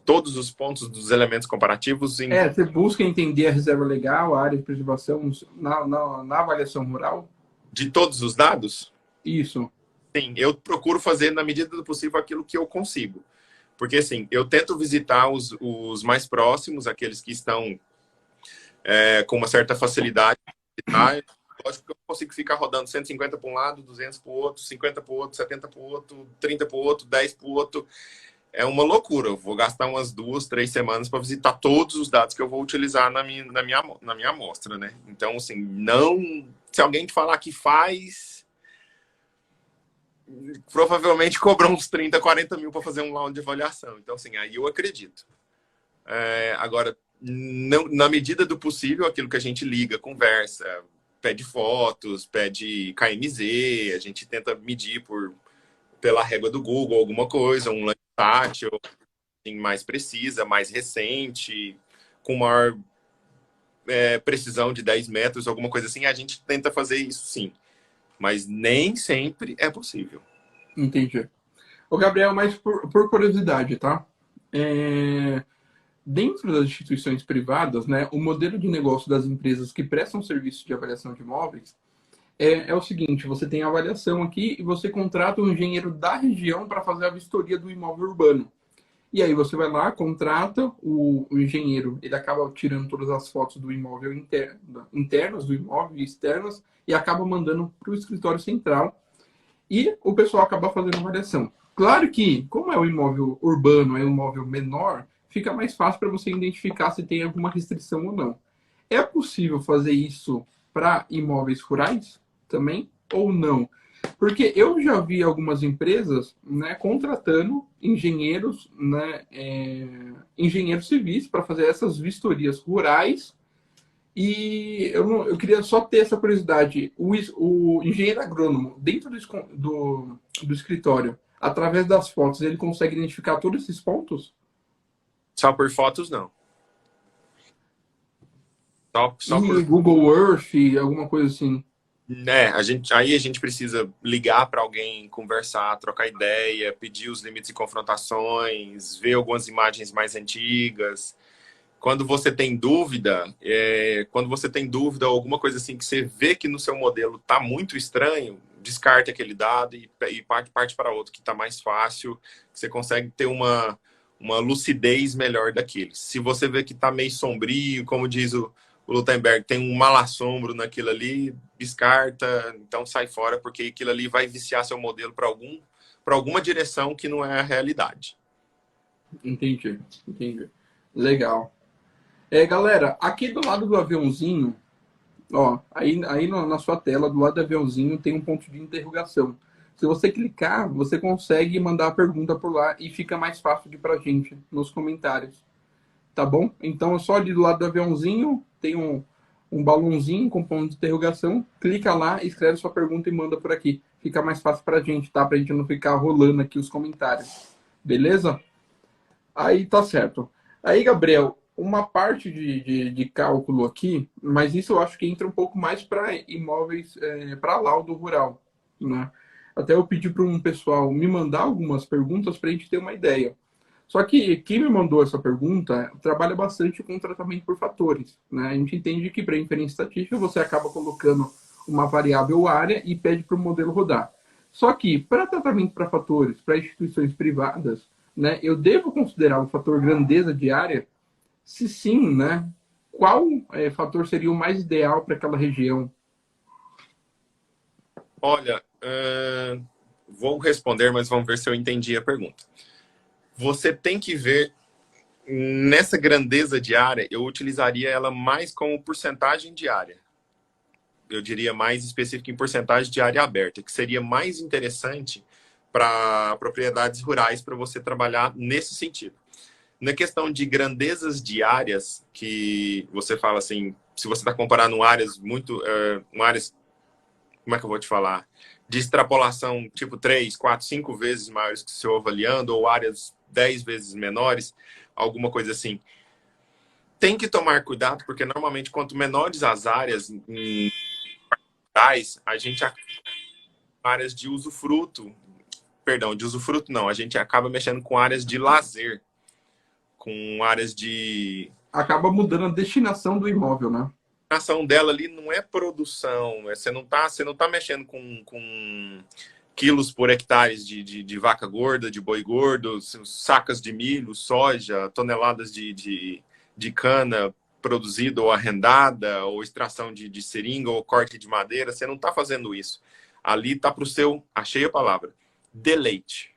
Todos os pontos dos elementos comparativos Você busca entender a reserva legal, a área de preservação na avaliação rural? de todos os dados? Isso. Sim, eu procuro fazer, na medida do possível, aquilo que eu consigo. Porque, assim, eu tento visitar os mais próximos, aqueles que estão com uma certa facilidade. Tá? Lógico que eu consigo ficar rodando 150 para um lado, 200 para o outro, 50 para o outro, 70 para o outro, 30 para o outro, 10 para o outro. é uma loucura. Eu vou gastar umas 2, 3 semanas para visitar todos os dados que eu vou utilizar na minha amostra, né? Então, assim, não... Se alguém te falar que faz, provavelmente cobrou uns 30, 40 mil para fazer um round de avaliação. Então, assim, aí eu acredito. Agora, não, na medida do possível, aquilo que a gente liga, conversa, pede fotos, pede KMZ, a gente tenta medir pela régua do Google alguma coisa, um Landsat, assim, mais precisa, mais recente, com maior precisão de 10 metros, alguma coisa assim, a gente tenta fazer isso sim. Mas nem sempre é possível. Entendi. Ô, Gabriel, mas por curiosidade, tá? É, dentro das instituições privadas, né, o modelo de negócio das empresas que prestam serviço de avaliação de imóveis é o seguinte: você tem a avaliação aqui e você contrata um engenheiro da região para fazer a vistoria do imóvel urbano. E aí você vai lá, contrata o engenheiro, ele acaba tirando todas as fotos do imóvel internas do imóvel e externas e acaba mandando para o escritório central e o pessoal acaba fazendo a avaliação. Claro que, como é um imóvel urbano, é um imóvel menor, fica mais fácil para você identificar se tem alguma restrição ou não. É possível fazer isso para imóveis rurais também ou não? Porque eu já vi algumas empresas, né, contratando engenheiros, né, engenheiros civis para fazer essas vistorias rurais. E eu queria só ter essa curiosidade. O engenheiro agrônomo, dentro do escritório, através das fotos, ele consegue identificar todos esses pontos? Só por fotos, não. Só E por... Google Earth, alguma coisa assim? Aí a gente precisa ligar para alguém, conversar, trocar ideia, pedir os limites e confrontações, ver algumas imagens mais antigas. Quando você tem dúvida, alguma coisa assim que você vê que no seu modelo está muito estranho, descarte aquele dado e parte para outro que está mais fácil, que você consegue ter uma lucidez melhor daquilo. Se você vê que está meio sombrio, como diz o Lutemberg, tem um mal assombro naquilo ali, descarta, então sai fora, porque aquilo ali vai viciar seu modelo para alguma direção que não é a realidade. Entendi, entendi. Legal. Galera, aqui do lado do aviãozinho, ó, aí na sua tela, do lado do aviãozinho, tem um ponto de interrogação. Se você clicar, você consegue mandar a pergunta por lá e fica mais fácil de ir pra gente nos comentários. Tá bom? Então é só ali do lado do aviãozinho, tem um balãozinho com ponto de interrogação. Clica lá, escreve sua pergunta e manda por aqui. Fica mais fácil pra gente, tá? Pra gente não ficar rolando aqui os comentários. Beleza? Aí tá certo. Aí, Gabriel, uma parte de cálculo aqui, mas isso eu acho que entra um pouco mais para imóveis, para laudo rural, né? Até eu pedi para um pessoal me mandar algumas perguntas para a gente ter uma ideia. Só que quem me mandou essa pergunta trabalha bastante com tratamento por fatores, né? A gente entende que para inferência estatística você acaba colocando uma variável área e pede para o modelo rodar. Só que para tratamento para fatores, para instituições privadas, né, eu devo considerar o fator grandeza de área? Se sim, né, qual fator seria o mais ideal para aquela região? Olha, vou responder, mas vamos ver se eu entendi a pergunta. Você tem que ver, nessa grandeza de área, eu utilizaria ela mais como porcentagem de área. Eu diria mais específico em porcentagem de área aberta, que seria mais interessante para propriedades rurais, para você trabalhar nesse sentido. Na questão de grandezas de áreas, que você fala assim, se você está comparando áreas muito, áreas, como é que eu vou te falar? De extrapolação tipo 3, 4, 5 vezes maiores que o seu avaliando, ou áreas 10 vezes menores, alguma coisa assim. Tem que tomar cuidado, porque normalmente quanto menores as áreas em rurais, a gente áreas de usufruto, perdão, de usufruto não, a gente acaba mexendo com áreas de lazer, com áreas de... Acaba mudando a destinação do imóvel, né? A ação dela ali não é produção, você não tá mexendo com quilos por hectares de vaca gorda, de boi gordo, sacas de milho, soja, toneladas de cana produzida ou arrendada, ou extração de seringa, ou corte de madeira, você não está fazendo isso. Ali está para o seu, achei a palavra, deleite.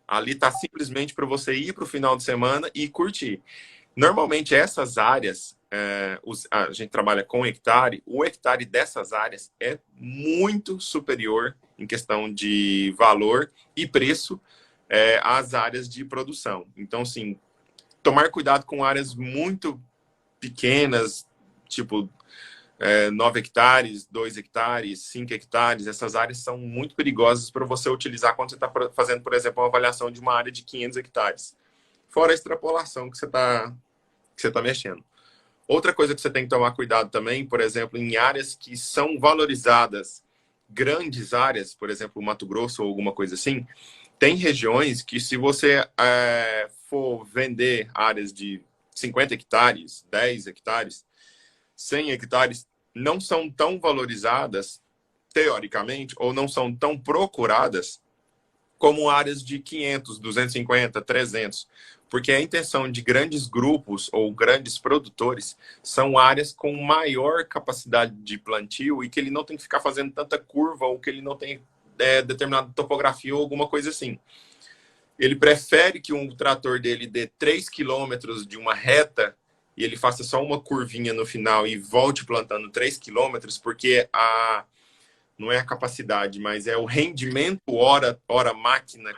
Ali está simplesmente para você ir para o final de semana e curtir. Normalmente essas áreas, a gente trabalha com hectare, o hectare dessas áreas é muito superior em questão de valor e preço às áreas de produção. Então, sim, tomar cuidado com áreas muito pequenas, tipo 9 hectares, 2 hectares, 5 hectares, essas áreas são muito perigosas para você utilizar quando você está fazendo, por exemplo, uma avaliação de uma área de 500 hectares. Fora a extrapolação que você tá mexendo. Outra coisa que você tem que tomar cuidado também, por exemplo, em áreas que são valorizadas, grandes áreas, por exemplo, Mato Grosso ou alguma coisa assim, tem regiões que se você for vender áreas de 50 hectares, 10 hectares, 100 hectares, não são tão valorizadas, teoricamente, ou não são tão procuradas como áreas de 500, 250, 300. Porque a intenção de grandes grupos ou grandes produtores são áreas com maior capacidade de plantio e que ele não tem que ficar fazendo tanta curva ou que ele não tem determinada topografia ou alguma coisa assim. Ele prefere que um trator dele dê 3 quilômetros de uma reta e ele faça só uma curvinha no final e volte plantando 3 quilômetros, porque não é a capacidade, mas é o rendimento hora máquina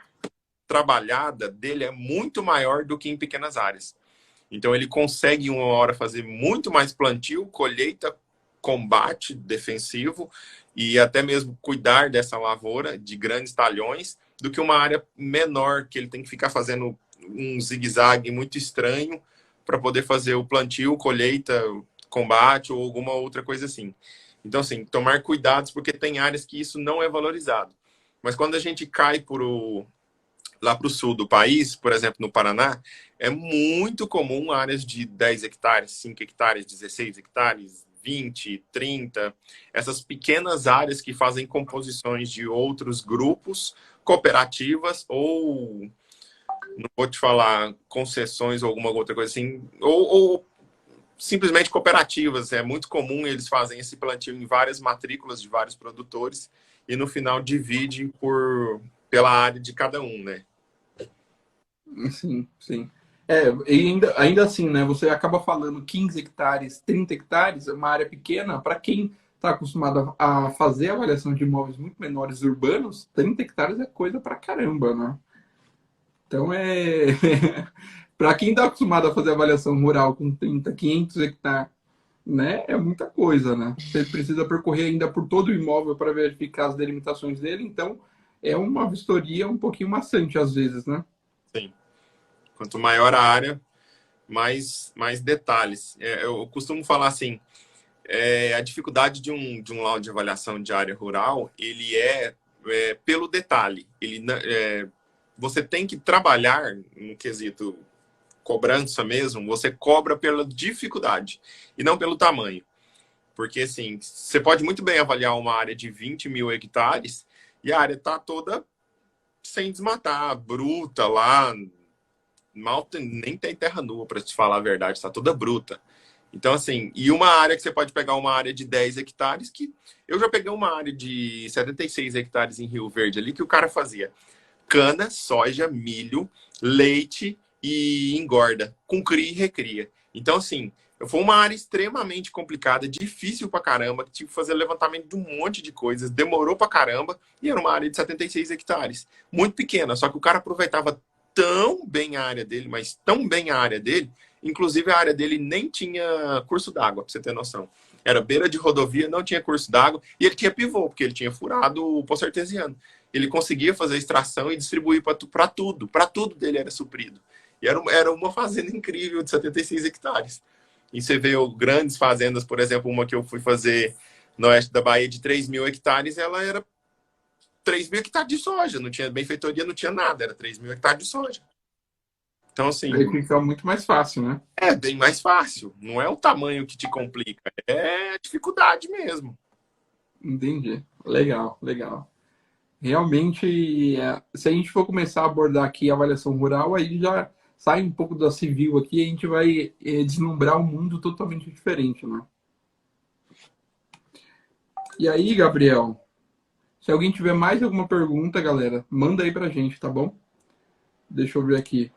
trabalhada dele é muito maior do que em pequenas áreas. Então ele consegue em uma hora fazer muito mais plantio, colheita, combate defensivo e até mesmo cuidar dessa lavoura de grandes talhões do que uma área menor que ele tem que ficar fazendo um zigue-zague muito estranho para poder fazer o plantio, colheita, combate ou alguma outra coisa assim. Então, assim, tomar cuidados porque tem áreas que isso não é valorizado. Mas quando a gente cai lá para o sul do país, por exemplo, no Paraná, é muito comum áreas de 10 hectares, 5 hectares, 16 hectares, 20, 30, essas pequenas áreas que fazem composições de outros grupos, cooperativas ou, não vou te falar, concessões ou alguma outra coisa assim, ou simplesmente cooperativas. É muito comum eles fazem esse plantio em várias matrículas de vários produtores e no final divide pela área de cada um, né? Sim, sim. E ainda assim, né? Você acaba falando 15 hectares, 30 hectares, é uma área pequena. Para quem está acostumado a fazer avaliação de imóveis muito menores urbanos, 30 hectares é coisa pra caramba, né? Então para quem está acostumado a fazer avaliação rural com 30, 500 hectares, né? É muita coisa, né? Você precisa percorrer ainda por todo o imóvel para verificar as delimitações dele, então é uma vistoria um pouquinho maçante às vezes, né? Sim. Quanto maior a área, mais detalhes. Eu costumo falar assim, a dificuldade de um laudo de avaliação de área rural, ele pelo detalhe. Você tem que trabalhar no quesito cobrança mesmo, você cobra pela dificuldade e não pelo tamanho. Porque, assim, você pode muito bem avaliar uma área de 20 mil hectares e a área está toda sem desmatar, bruta lá, nem tem terra nua, para te falar a verdade, está toda bruta. Então, assim, e uma área que você pode pegar uma área de 10 hectares, que eu já peguei uma área de 76 hectares em Rio Verde ali, que o cara fazia cana, soja, milho, leite e engorda, com cria e recria. Então, assim, foi uma área extremamente complicada, difícil pra caramba, que tive que fazer levantamento de um monte de coisas, demorou pra caramba, e era uma área de 76 hectares. Muito pequena, só que o cara aproveitava tão bem a área dele, mas tão bem a área dele, inclusive a área dele nem tinha curso d'água, pra você ter noção. Era beira de rodovia, não tinha curso d'água, e ele tinha pivô, porque ele tinha furado o poço artesiano. Ele conseguia fazer extração e distribuir para tudo dele era suprido. E era uma fazenda incrível de 76 hectares. E você vê grandes fazendas, por exemplo, uma que eu fui fazer no oeste da Bahia de 3 mil hectares, ela era 3 mil hectares de soja, não tinha benfeitoria, não tinha nada, era 3 mil hectares de soja. Então, Aí assim, fica muito mais fácil, né? é bem mais fácil. Não é o tamanho que te complica, é a dificuldade mesmo. Entendi. Legal, legal. Realmente, se a gente for começar a abordar aqui a avaliação rural, aí já sai um pouco da civil aqui, a gente vai deslumbrar um mundo totalmente diferente, né? E aí, Gabriel, se alguém tiver mais alguma pergunta, galera, manda aí pra gente, tá bom? Deixa eu ver aqui.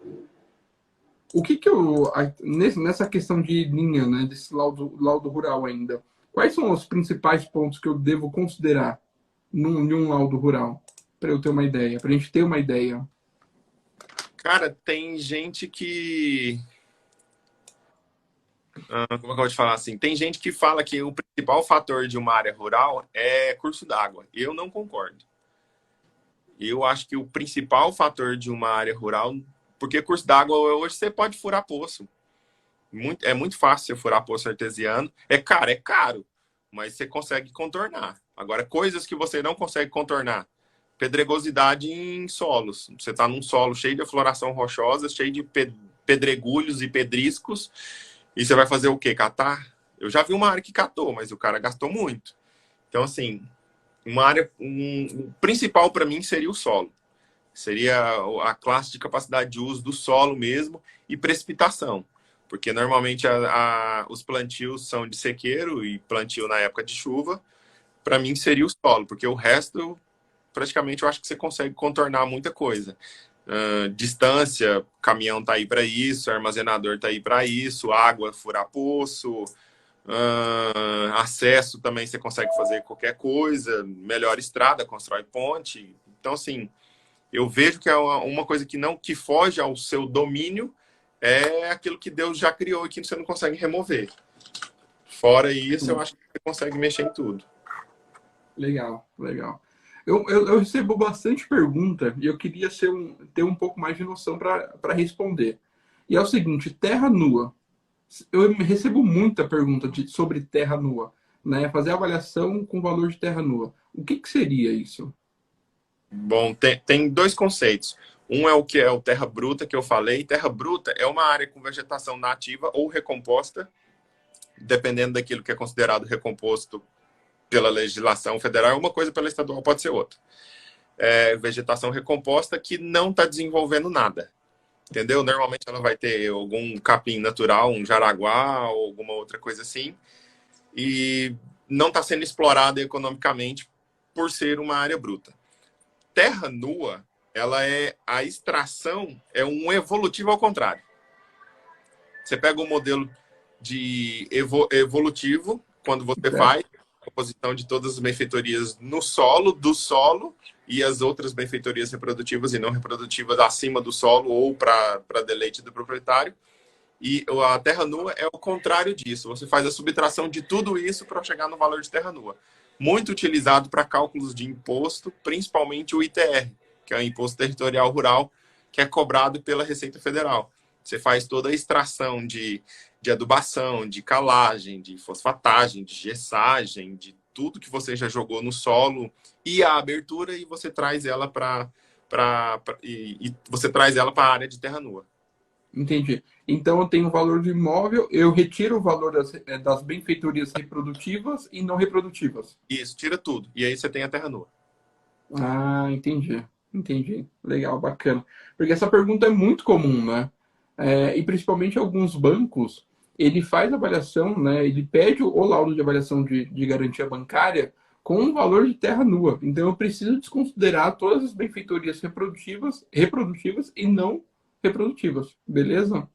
O que que eu, nessa questão de linha, né, desse laudo rural ainda, quais são os principais pontos que eu devo considerar em um laudo rural? Para eu ter uma ideia, para a gente ter uma ideia. Cara, tem gente que. Como é que eu vou te falar assim? Tem gente que fala que o principal fator de uma área rural é curso d'água. Eu não concordo. Eu acho que o principal fator de uma área rural, porque curso d'água hoje você pode furar poço. É muito fácil você furar poço artesiano. É caro, mas você consegue contornar. Agora, coisas que você não consegue contornar. Pedregosidade em solos. Você está num solo cheio de floração rochosa, cheio de pedregulhos e pedriscos, e você vai fazer o quê? Catar? Eu já vi uma área que catou, mas o cara gastou muito. Então, assim, uma área, o principal para mim seria o solo. Seria a classe de capacidade de uso do solo mesmo e precipitação. Porque normalmente os plantios são de sequeiro e plantio na época de chuva. Para mim seria o solo, porque o resto, praticamente, eu acho que você consegue contornar muita coisa. Distância, caminhão tá aí para isso, armazenador tá aí para isso, água, furar poço, acesso também você consegue fazer qualquer coisa, melhor estrada, constrói ponte. Então, assim, eu vejo que é uma coisa que foge ao seu domínio é aquilo que Deus já criou e que você não consegue remover. Fora isso, eu acho que você consegue mexer em tudo. Legal, legal. Eu recebo bastante pergunta e eu queria ter um pouco mais de noção para responder. E é o seguinte, terra nua. Eu recebo muita pergunta sobre terra nua, né? Fazer avaliação com valor de terra nua. O que que seria isso? Bom, tem dois conceitos. Um é o que é o terra bruta, que eu falei. Terra bruta é uma área com vegetação nativa ou recomposta, dependendo daquilo que é considerado recomposto pela legislação federal, uma coisa, pela estadual pode ser outra. Vegetação recomposta que não está desenvolvendo nada. Entendeu? Normalmente ela vai ter algum capim natural, um jaraguá ou alguma outra coisa assim, e não está sendo explorada economicamente por ser uma área bruta. Terra nua, ela é a extração, é um evolutivo ao contrário. Você pega um modelo de evolutivo, quando você Certo? faz a composição de todas as benfeitorias no solo, do solo, e as outras benfeitorias reprodutivas e não reprodutivas acima do solo ou para deleite do proprietário. E a terra nua é o contrário disso. Você faz a subtração de tudo isso para chegar no valor de terra nua. Muito utilizado para cálculos de imposto, principalmente o ITR, que é o Imposto Territorial Rural, que é cobrado pela Receita Federal. Você faz toda a extração de adubação, de calagem, de fosfatagem, de gessagem, de tudo que você já jogou no solo e a abertura, e você traz ela você traz ela para a área de terra nua. Entendi. Então eu tenho o valor do imóvel, eu retiro o valor das benfeitorias reprodutivas e não reprodutivas. Isso, tira tudo. E aí você tem a terra nua. Ah, entendi. Entendi. Legal, bacana. Porque essa pergunta é muito comum, né? E principalmente alguns bancos, ele faz avaliação, né? Ele pede o laudo de avaliação de garantia bancária com um valor de terra nua. Então eu preciso desconsiderar todas as benfeitorias reprodutivas e não reprodutivas. Beleza?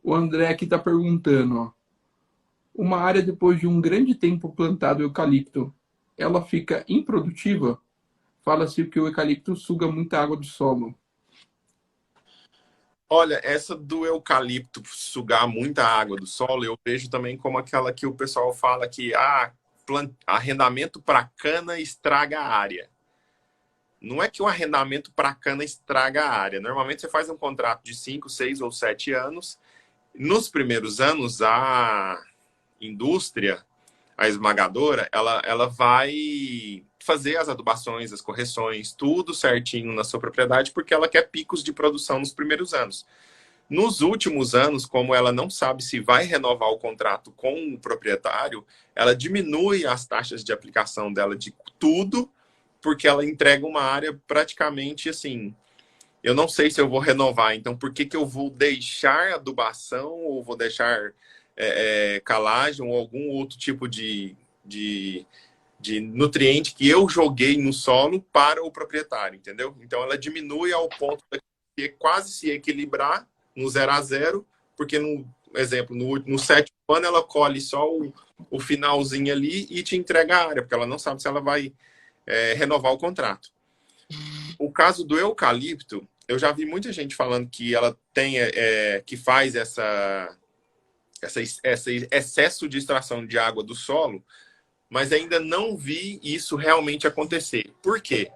O André aqui está perguntando, ó. Uma área depois de um grande tempo plantado eucalipto, ela fica improdutiva? Fala-se que o eucalipto suga muita água do solo. Olha, essa do eucalipto sugar muita água do solo, eu vejo também como aquela que o pessoal fala que arrendamento para cana estraga a área. Não é que o arrendamento para cana estraga a área. Normalmente você faz um contrato de 5, 6 ou 7 anos. Nos primeiros anos, a indústria, a esmagadora, ela vai fazer as adubações, as correções, tudo certinho na sua propriedade, porque ela quer picos de produção nos primeiros anos. Nos últimos anos, como ela não sabe se vai renovar o contrato com o proprietário, ela diminui as taxas de aplicação dela de tudo, porque ela entrega uma área praticamente assim. Eu não sei se eu vou renovar, então por que eu vou deixar adubação ou vou deixar calagem ou algum outro tipo de de nutriente que eu joguei no solo para o proprietário, entendeu? Então ela diminui ao ponto de quase se equilibrar no 0 a 0, porque no exemplo, no sétimo ano ela colhe só o finalzinho ali e te entrega a área, porque ela não sabe se ela vai renovar o contrato. O caso do eucalipto, eu já vi muita gente falando que ela tem, que faz esse excesso de extração de água do solo, mas ainda não vi isso realmente acontecer. Por quê?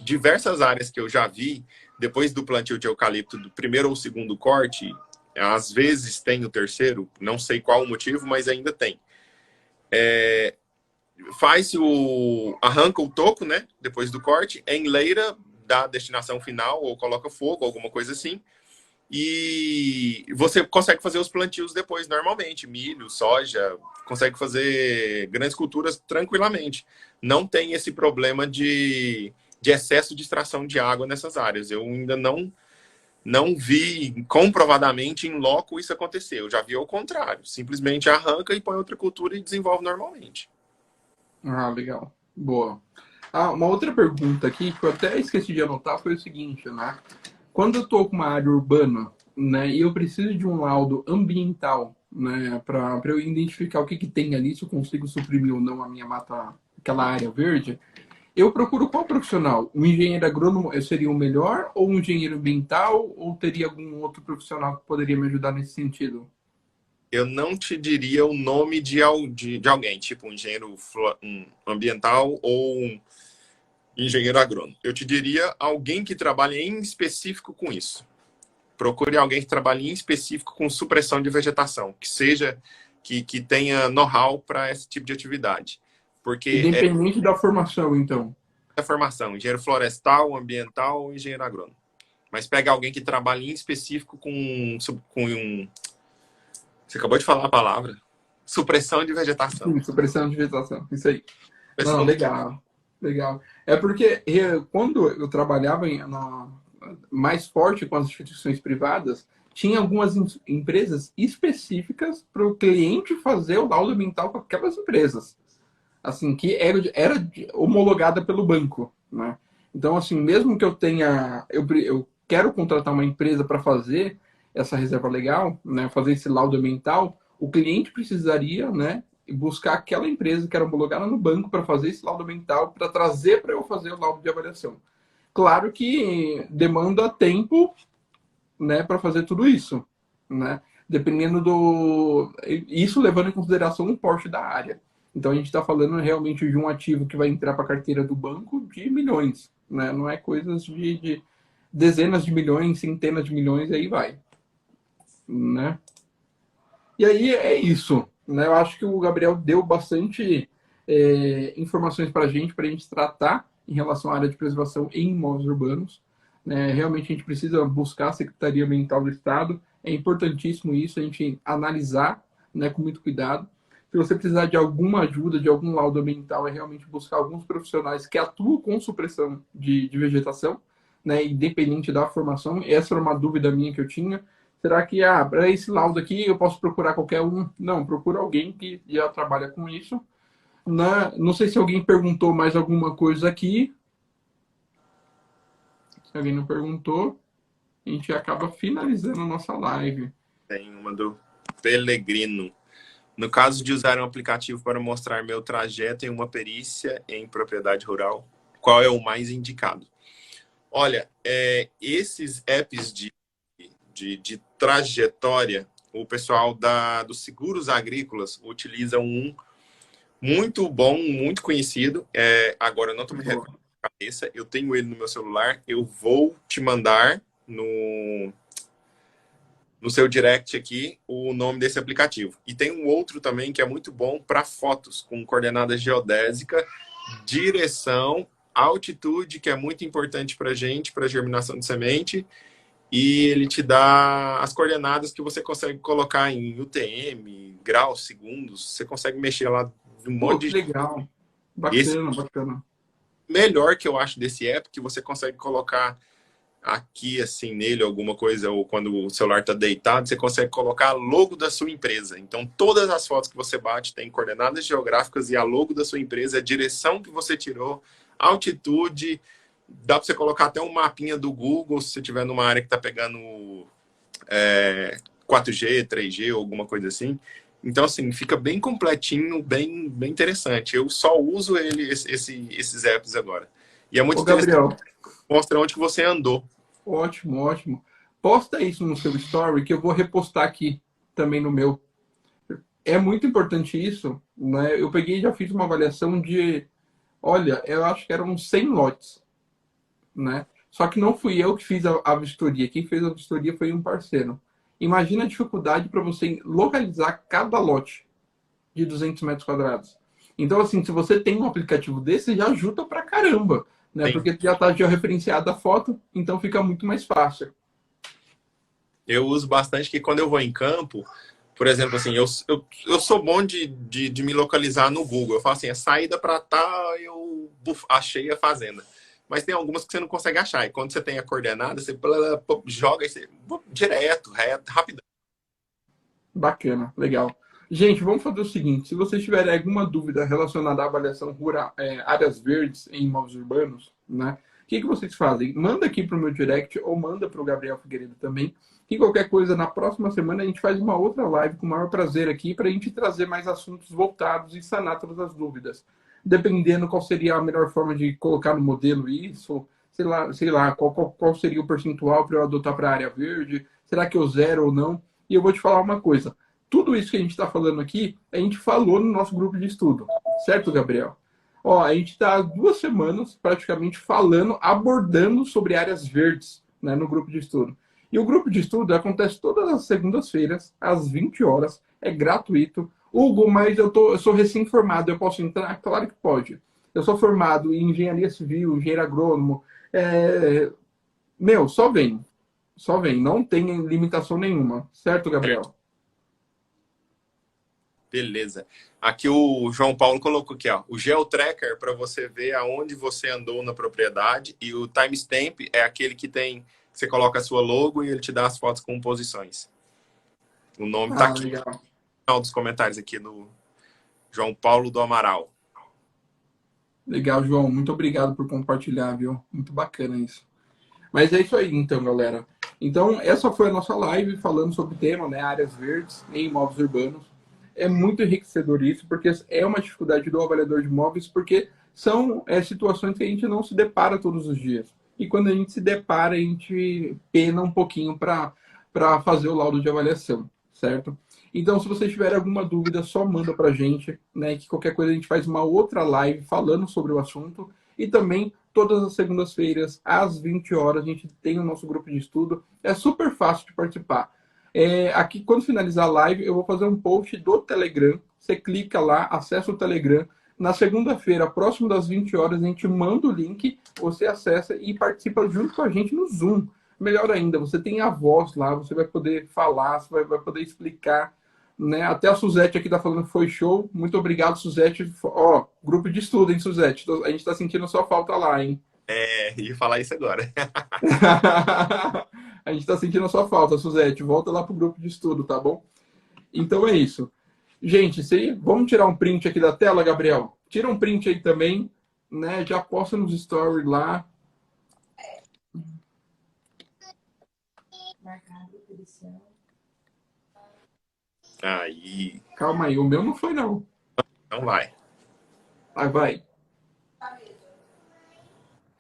Diversas áreas que eu já vi, depois do plantio de eucalipto, do primeiro ou segundo corte, às vezes tem o terceiro, não sei qual o motivo, mas ainda tem. Arranca o toco, né? Depois do corte, enleira da destinação final, ou coloca fogo, alguma coisa assim. E você consegue fazer os plantios depois normalmente, milho, soja, consegue fazer grandes culturas tranquilamente. Não tem esse problema de excesso de extração de água nessas áreas. Eu ainda não vi comprovadamente em loco isso acontecer. Eu já vi ao contrário. Simplesmente arranca e põe outra cultura e desenvolve normalmente. Ah, legal. Boa. Ah, uma outra pergunta aqui que eu até esqueci de anotar foi o seguinte, né? Quando eu estou com uma área urbana, né, e eu preciso de um laudo ambiental, né, para eu identificar o que tem ali, se eu consigo suprimir ou não a minha mata, aquela área verde, eu procuro qual profissional? Um engenheiro agrônomo seria o melhor, ou um engenheiro ambiental, ou teria algum outro profissional que poderia me ajudar nesse sentido? Eu não te diria o nome de alguém, tipo um engenheiro ambiental ou um engenheiro agrônomo. Eu te diria alguém que trabalhe em específico com isso. Procure alguém que trabalhe em específico com supressão de vegetação, que tenha know-how para esse tipo de atividade. Porque Independente da formação, então. a formação, engenheiro florestal, ambiental ou engenheiro agrônomo. Mas pega alguém que trabalhe em específico você acabou de falar a palavra. Supressão de vegetação. Sim, supressão de vegetação, isso aí. Não, Supressão de... legal, legal. É porque quando eu trabalhava mais forte com as instituições privadas, tinha algumas empresas específicas para o cliente fazer o laudo ambiental com aquelas empresas, assim, que era homologada pelo banco, né? Então, assim, mesmo que eu tenha, eu quero contratar uma empresa para fazer essa reserva legal, né, fazer esse laudo ambiental, o cliente precisaria, né, buscar aquela empresa que era homologada no banco para fazer esse laudo ambiental, para trazer para eu fazer o laudo de avaliação. Claro que demanda tempo, né, para fazer tudo isso, né? Dependendo do... Isso levando em consideração o porte da área. Então a gente está falando realmente de um ativo que vai entrar para a carteira do banco de milhões, né? Não é coisas de dezenas de milhões, centenas de milhões, e aí vai, né? E aí é isso, né? Eu acho que o Gabriel deu bastante informações para a gente tratar em relação à área de preservação em imóveis urbanos. Né? Realmente a gente precisa buscar a Secretaria Ambiental do Estado. É importantíssimo isso, a gente analisar, né, com muito cuidado. Se você precisar de alguma ajuda, de algum laudo ambiental, é realmente buscar alguns profissionais que atuam com supressão de vegetação, né, independente da formação. Essa era uma dúvida minha que eu tinha. Será que, para esse laudo aqui, eu posso procurar qualquer um? Não, procura alguém que já trabalha com isso. Não sei se alguém perguntou mais alguma coisa aqui. Se alguém não perguntou, a gente acaba finalizando a nossa live. Tem uma do Pelegrino. No caso de usar um aplicativo para mostrar meu trajeto em uma perícia em propriedade rural, qual é o mais indicado? Olha, esses apps de trajetória, o pessoal dos seguros agrícolas utiliza um muito bom, muito conhecido. Agora eu não estou me recordando na cabeça, eu tenho ele no meu celular, eu vou te mandar no seu direct aqui o nome desse aplicativo. E tem um outro também que é muito bom para fotos, com coordenada geodésica, direção, altitude, que é muito importante para a gente, para germinação de semente, e ele te dá as coordenadas que você consegue colocar em UTM, graus, segundos, você consegue mexer lá um Pô, monte que de... legal. Esse Bacana, bacana. melhor que eu acho desse app, que você consegue colocar aqui, assim, nele, alguma coisa, ou quando o celular está deitado, você consegue colocar a logo da sua empresa. Então, todas as fotos que você bate tem coordenadas geográficas e a logo da sua empresa, a direção que você tirou, altitude. Dá para você colocar até um mapinha do Google, se você estiver numa área que está pegando 4G, 3G, ou alguma coisa assim. Então, assim, fica bem completinho, bem interessante. Eu só uso esses apps agora. E é muito Ô, interessante, Gabriel, mostra onde que você andou. ótimo, ótimo. Posta isso no seu story que eu vou repostar aqui também no meu. É muito importante isso, né? Eu peguei e já fiz uma avaliação de, olha, eu acho que eram 100 lotes, né? Só que não fui eu que fiz a vistoria. Quem fez a vistoria foi um parceiro. Imagina a dificuldade para você localizar cada lote de 200 metros quadrados. Então, assim, se você tem um aplicativo desse, já ajuda pra caramba, né? Sim. Porque já está georreferenciada a foto, então fica muito mais fácil. Eu uso bastante que quando eu vou em campo, por exemplo, assim, eu sou bom de me localizar no Google. Eu falo assim, a saída para tá, achei a fazenda. Mas tem algumas que você não consegue achar. E quando você tem a coordenada, você joga e você, direto, reto, rapidão. Bacana, legal. Gente, vamos fazer o seguinte: se vocês tiverem alguma dúvida relacionada à avaliação rural, áreas verdes em imóveis urbanos, né? O que vocês fazem? Manda aqui para o meu direct ou manda para o Gabriel Figueiredo também. Que qualquer coisa, na próxima semana a gente faz uma outra live com o maior prazer aqui para a gente trazer mais assuntos voltados e sanar todas as dúvidas. Dependendo qual seria a melhor forma de colocar no modelo isso, sei lá qual seria o percentual para eu adotar para a área verde, será que eu zero ou não? E eu vou te falar uma coisa: tudo isso que a gente está falando aqui, a gente falou no nosso grupo de estudo, certo, Gabriel? Ó, a gente está há 2 semanas praticamente falando, abordando sobre áreas verdes, né, no grupo de estudo. E o grupo de estudo acontece todas as segundas-feiras, às 20 horas, é gratuito. Hugo, mas eu sou recém-formado, eu posso entrar? Claro que pode. Eu sou formado em engenharia civil, engenheiro agrônomo. Meu, só vem. Só vem, não tem limitação nenhuma, certo, Gabriel? Beleza. Aqui o João Paulo colocou aqui, ó, o GeoTracker para você ver aonde você andou na propriedade e o timestamp é aquele que tem, você coloca a sua logo e ele te dá as fotos com posições. O nome tá aqui Legal. no final dos comentários aqui do João Paulo do Amaral. Legal, João. Muito obrigado por compartilhar, viu? Muito bacana isso. Mas é isso aí, então, galera. Então, essa foi a nossa live falando sobre o tema, né? Áreas verdes em imóveis urbanos. É muito enriquecedor isso, porque é uma dificuldade do avaliador de imóveis, porque são situações que a gente não se depara todos os dias. E quando a gente se depara, a gente pena um pouquinho para fazer o laudo de avaliação, certo? Então, se vocês tiverem alguma dúvida, só manda para a gente, né? Que qualquer coisa a gente faz uma outra live falando sobre o assunto. E também, todas as segundas-feiras, às 20 horas, a gente tem o nosso grupo de estudo. É super fácil de participar. Aqui, quando finalizar a live, eu vou fazer um post do Telegram. Você clica lá, acessa o Telegram. Na segunda-feira, próximo das 20 horas, a gente manda o link, você acessa e participa junto com a gente no Zoom. Melhor ainda, você tem a voz lá, você vai poder falar, você vai poder explicar, né? Até a Suzete aqui tá falando que foi show. Muito obrigado, Suzete. Ó, grupo de estudo, hein, Suzete? A gente tá sentindo sua falta lá, hein? Ia falar isso agora. A gente tá sentindo a sua falta, Suzete. Volta lá pro grupo de estudo, tá bom? Então é isso. Gente, vamos tirar um print aqui da tela, Gabriel? Tira um print aí também, né? Já posta nos stories lá. Aí, Calma aí, o meu não foi, não. então vai. Ah, vai.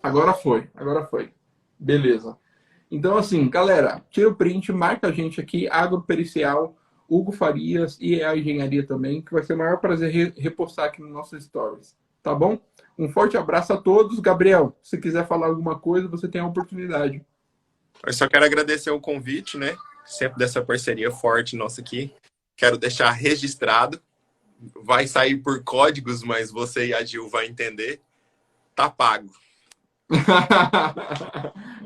Agora foi, agora foi. Beleza. Então, assim, galera, tira o print, marca a gente aqui, Agropericial, Hugo Farias e a Engenharia também, que vai ser o maior prazer repostar aqui nos nossos stories. Tá bom? Um forte abraço a todos. Gabriel, se quiser falar alguma coisa, você tem a oportunidade. Eu só quero agradecer o convite, né? Sempre dessa parceria forte nossa aqui. Quero deixar registrado. Vai sair por códigos, mas você e a Gil vão entender. Tá pago.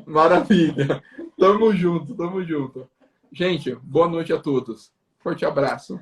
Maravilha. Tamo junto, tamo junto. Gente, boa noite a todos. Forte abraço.